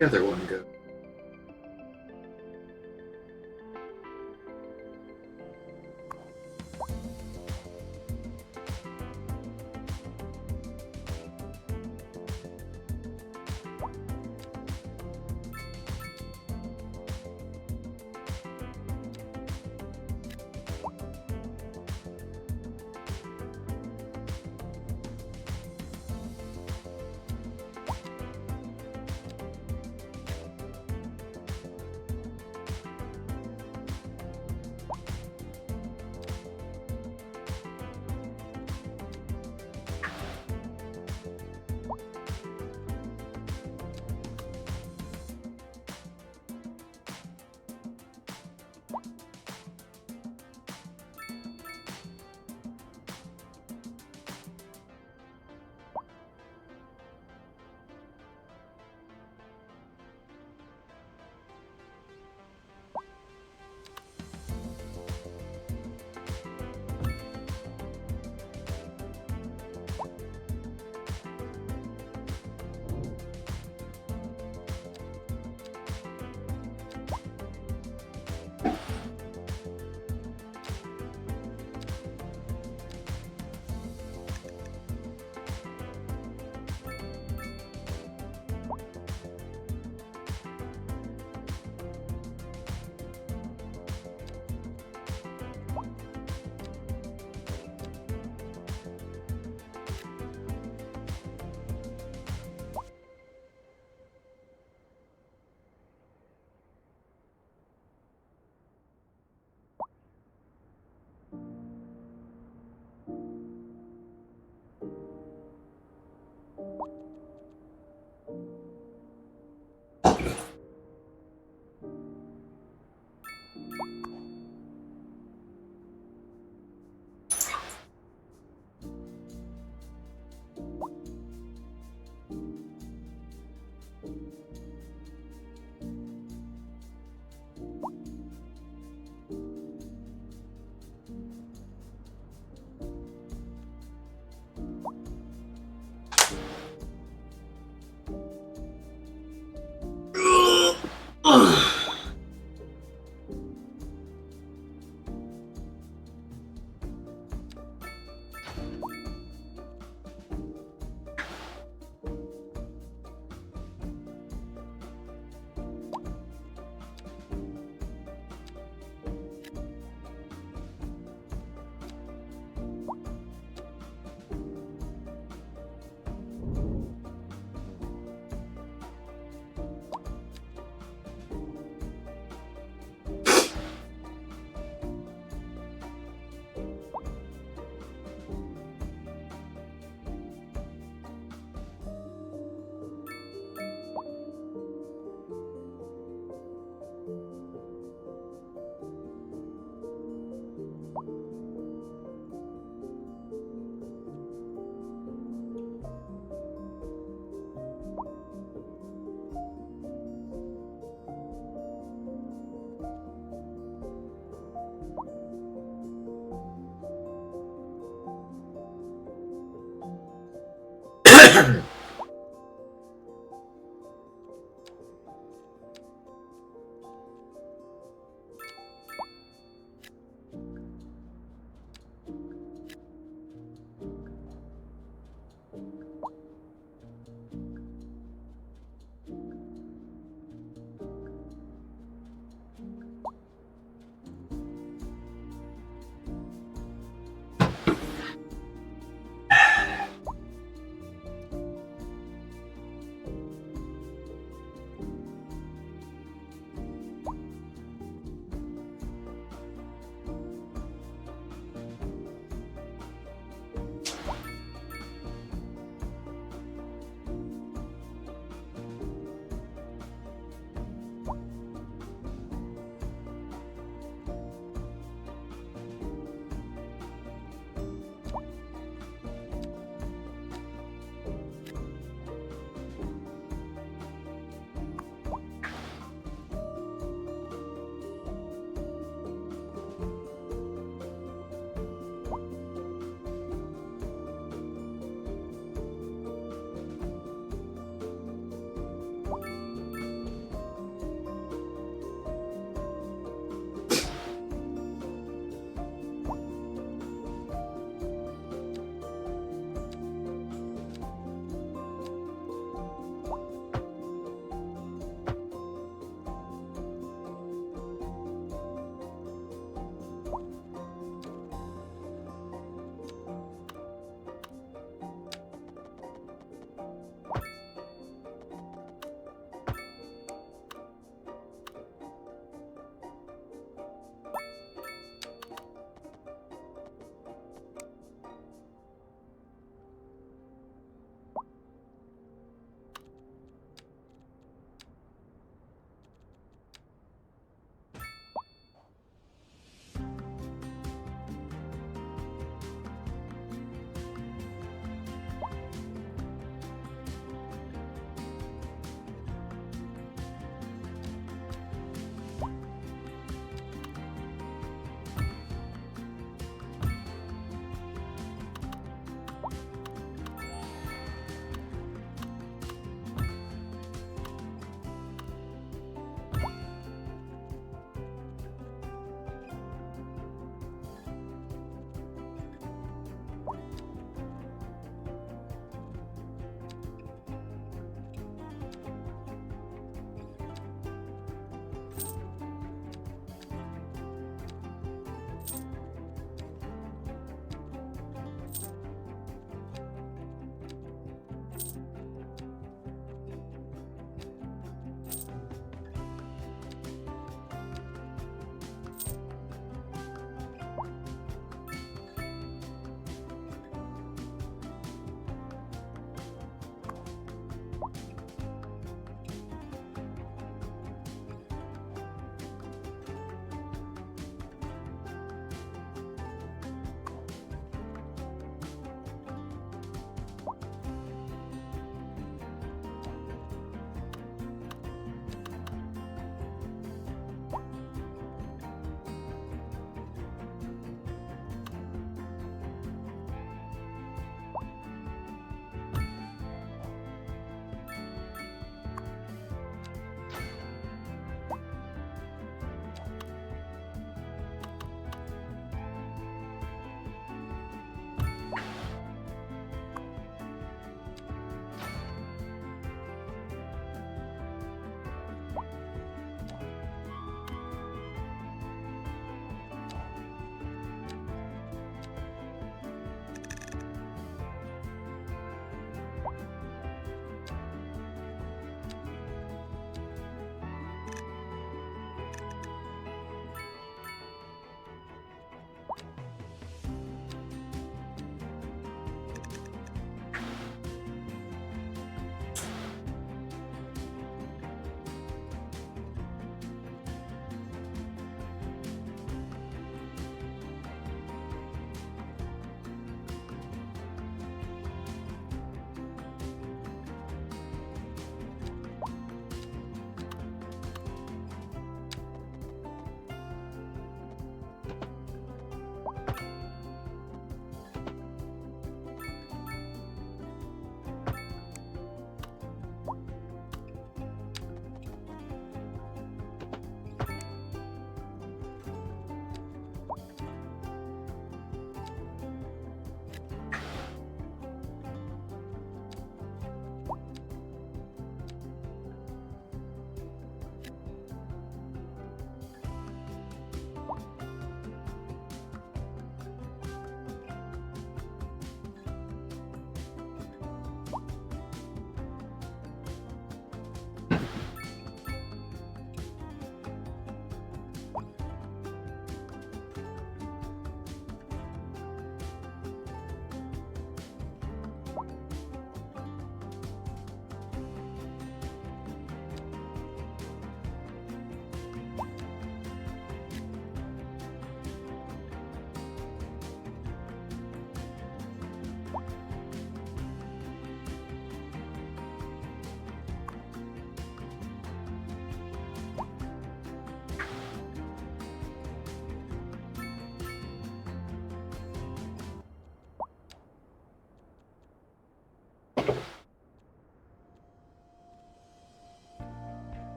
The other one go.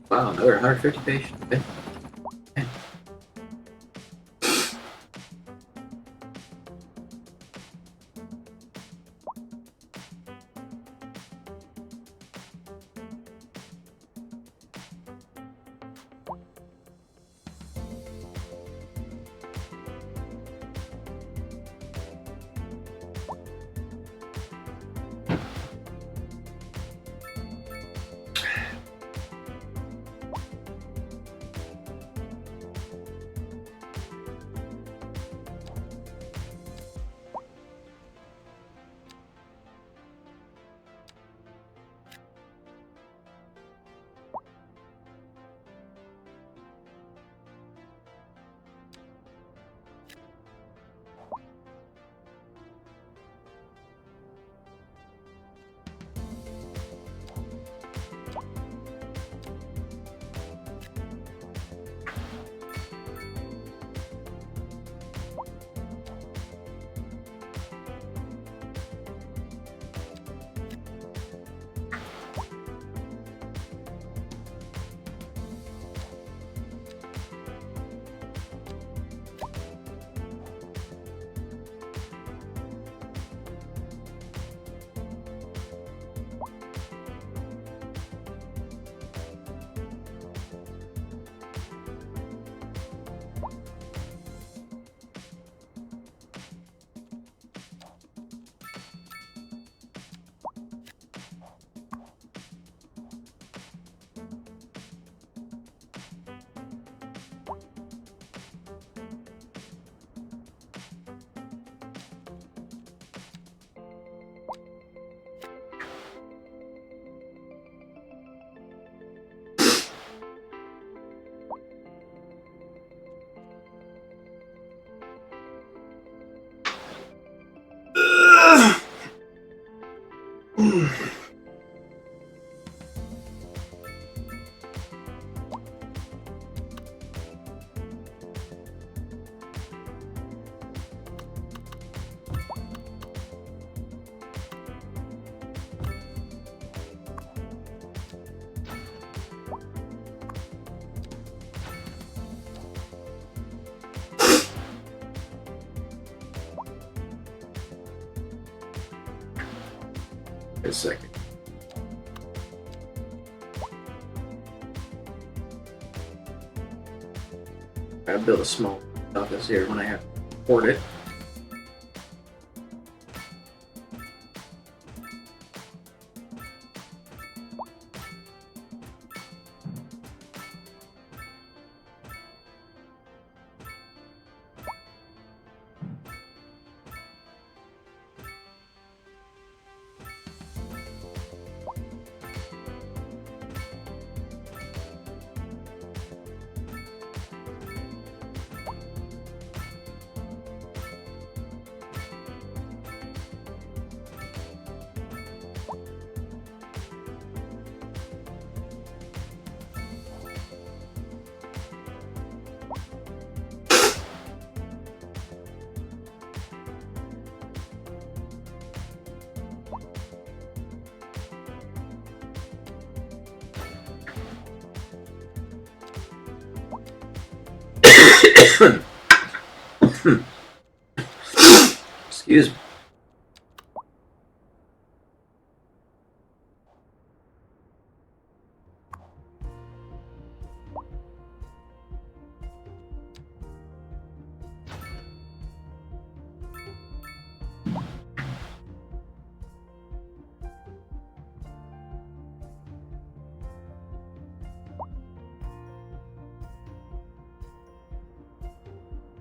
Wow, another 150 patients. Okay. Wait a second. I build a small office here when I have to port it. Excuse me.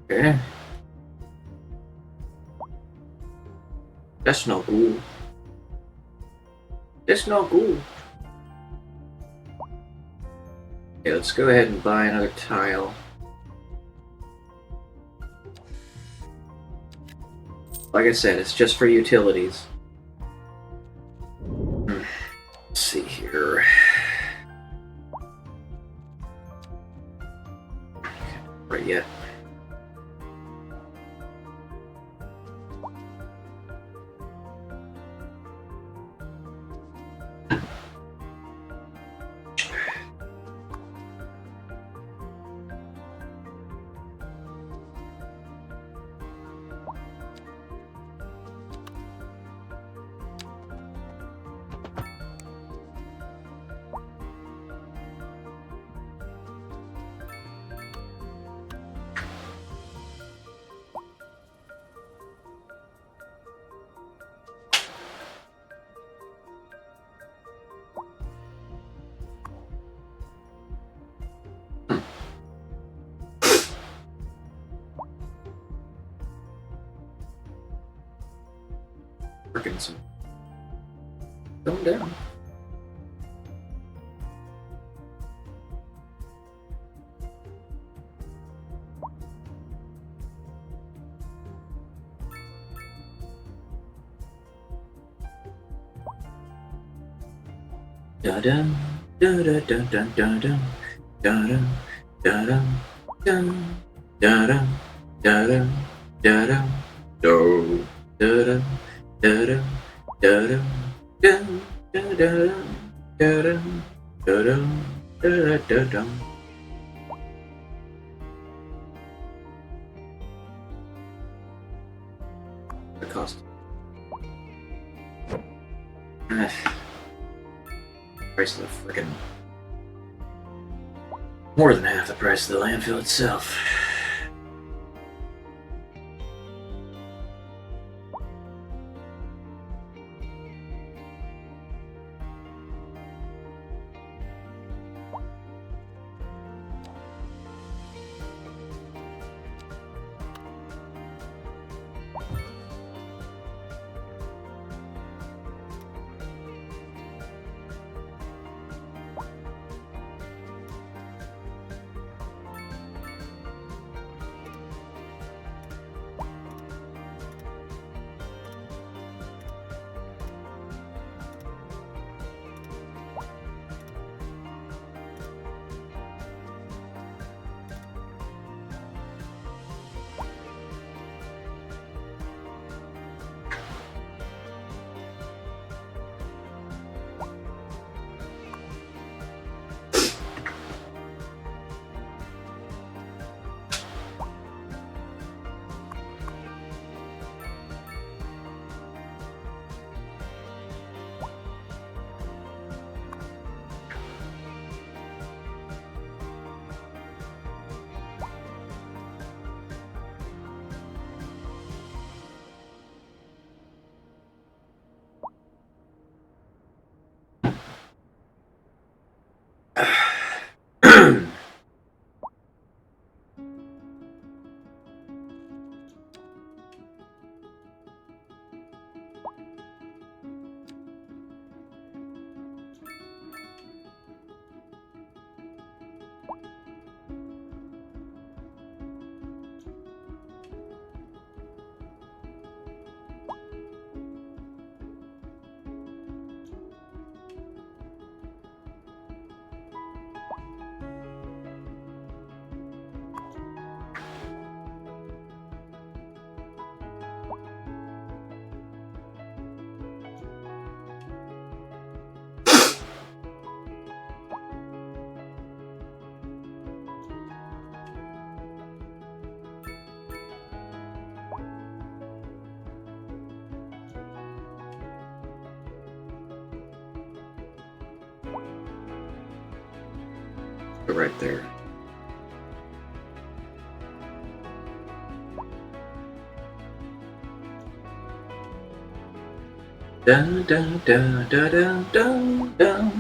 Okay. That's no good. That's no good. Okay, let's go ahead and buy another tile. Like I said, it's just for utilities. Let's see here. Right yet. freaking some. Going down. Da da da da da da da da da da da da da da da da do da da da da. The cost. Price of the frickin' more than half the price of the landfill itself. Right there. Da da da da da da da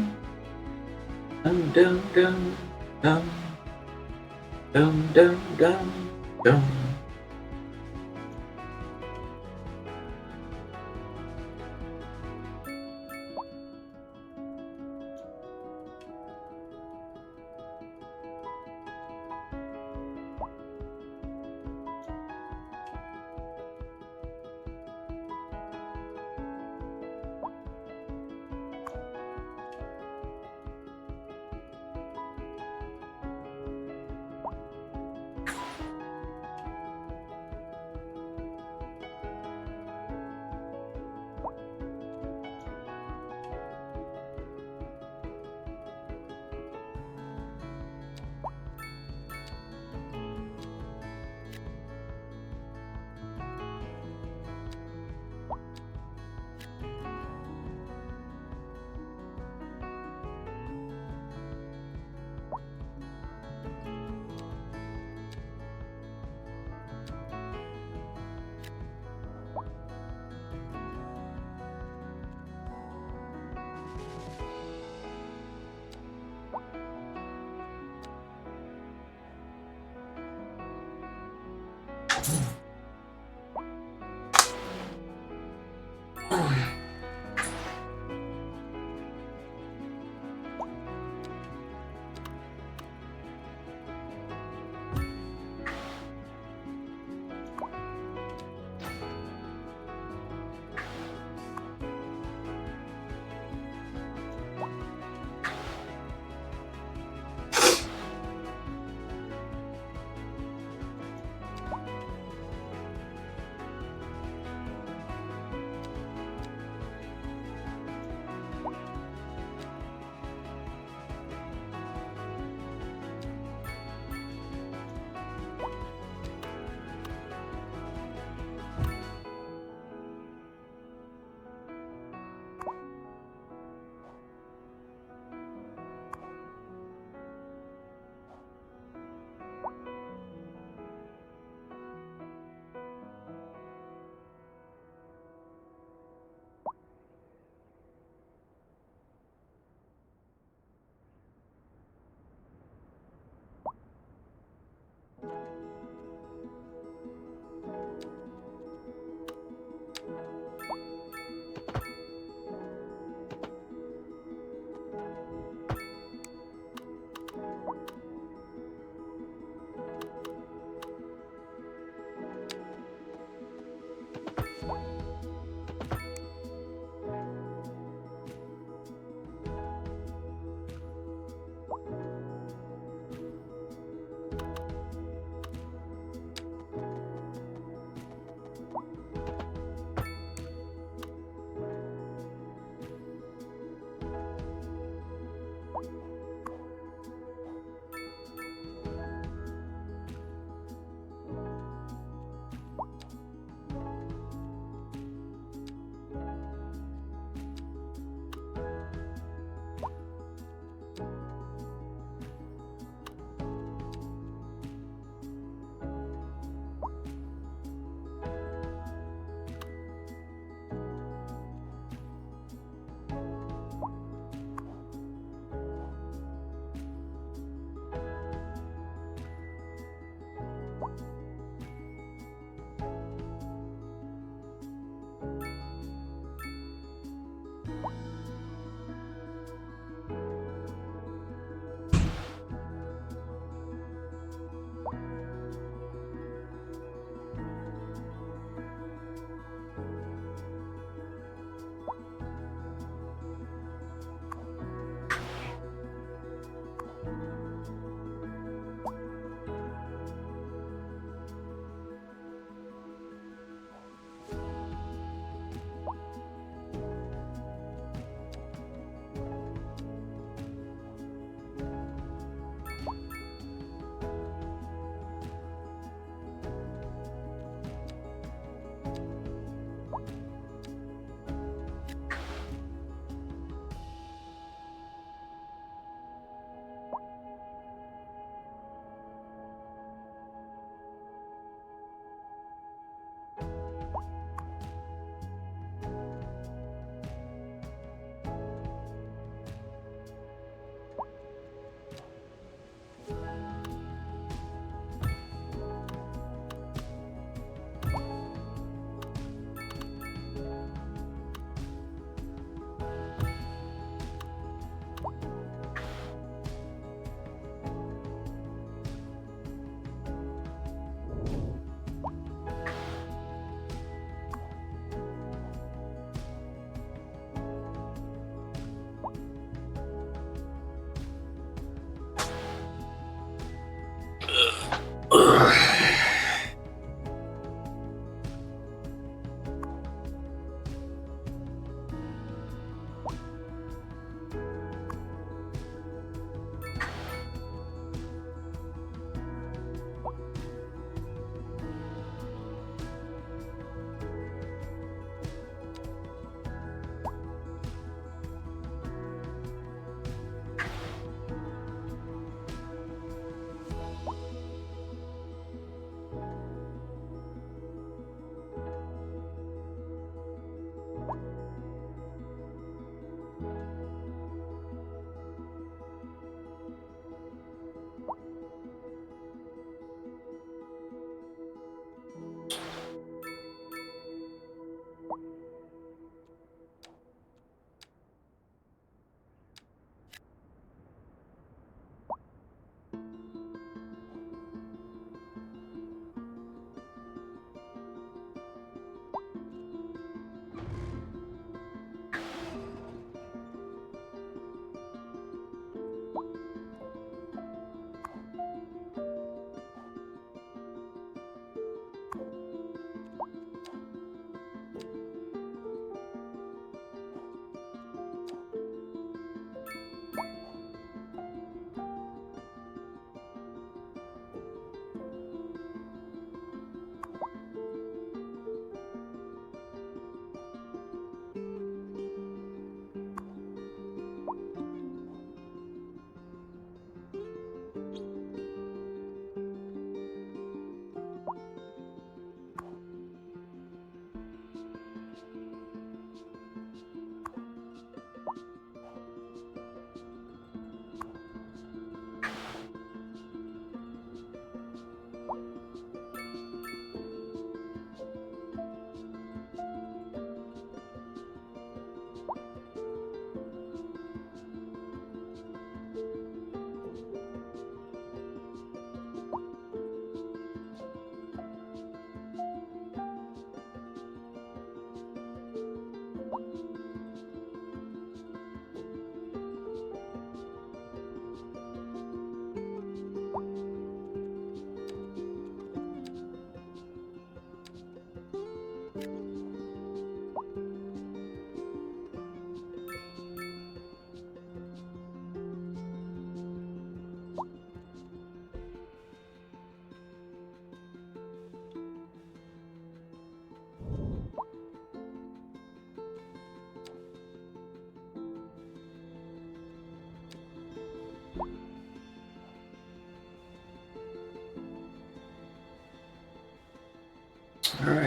da da da da da. Oh.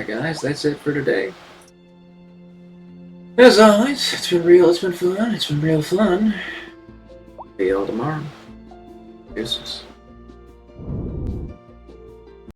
guys, that's it for today. As always, it's been real, it's been fun, it's been real fun. See y'all tomorrow. Deuces.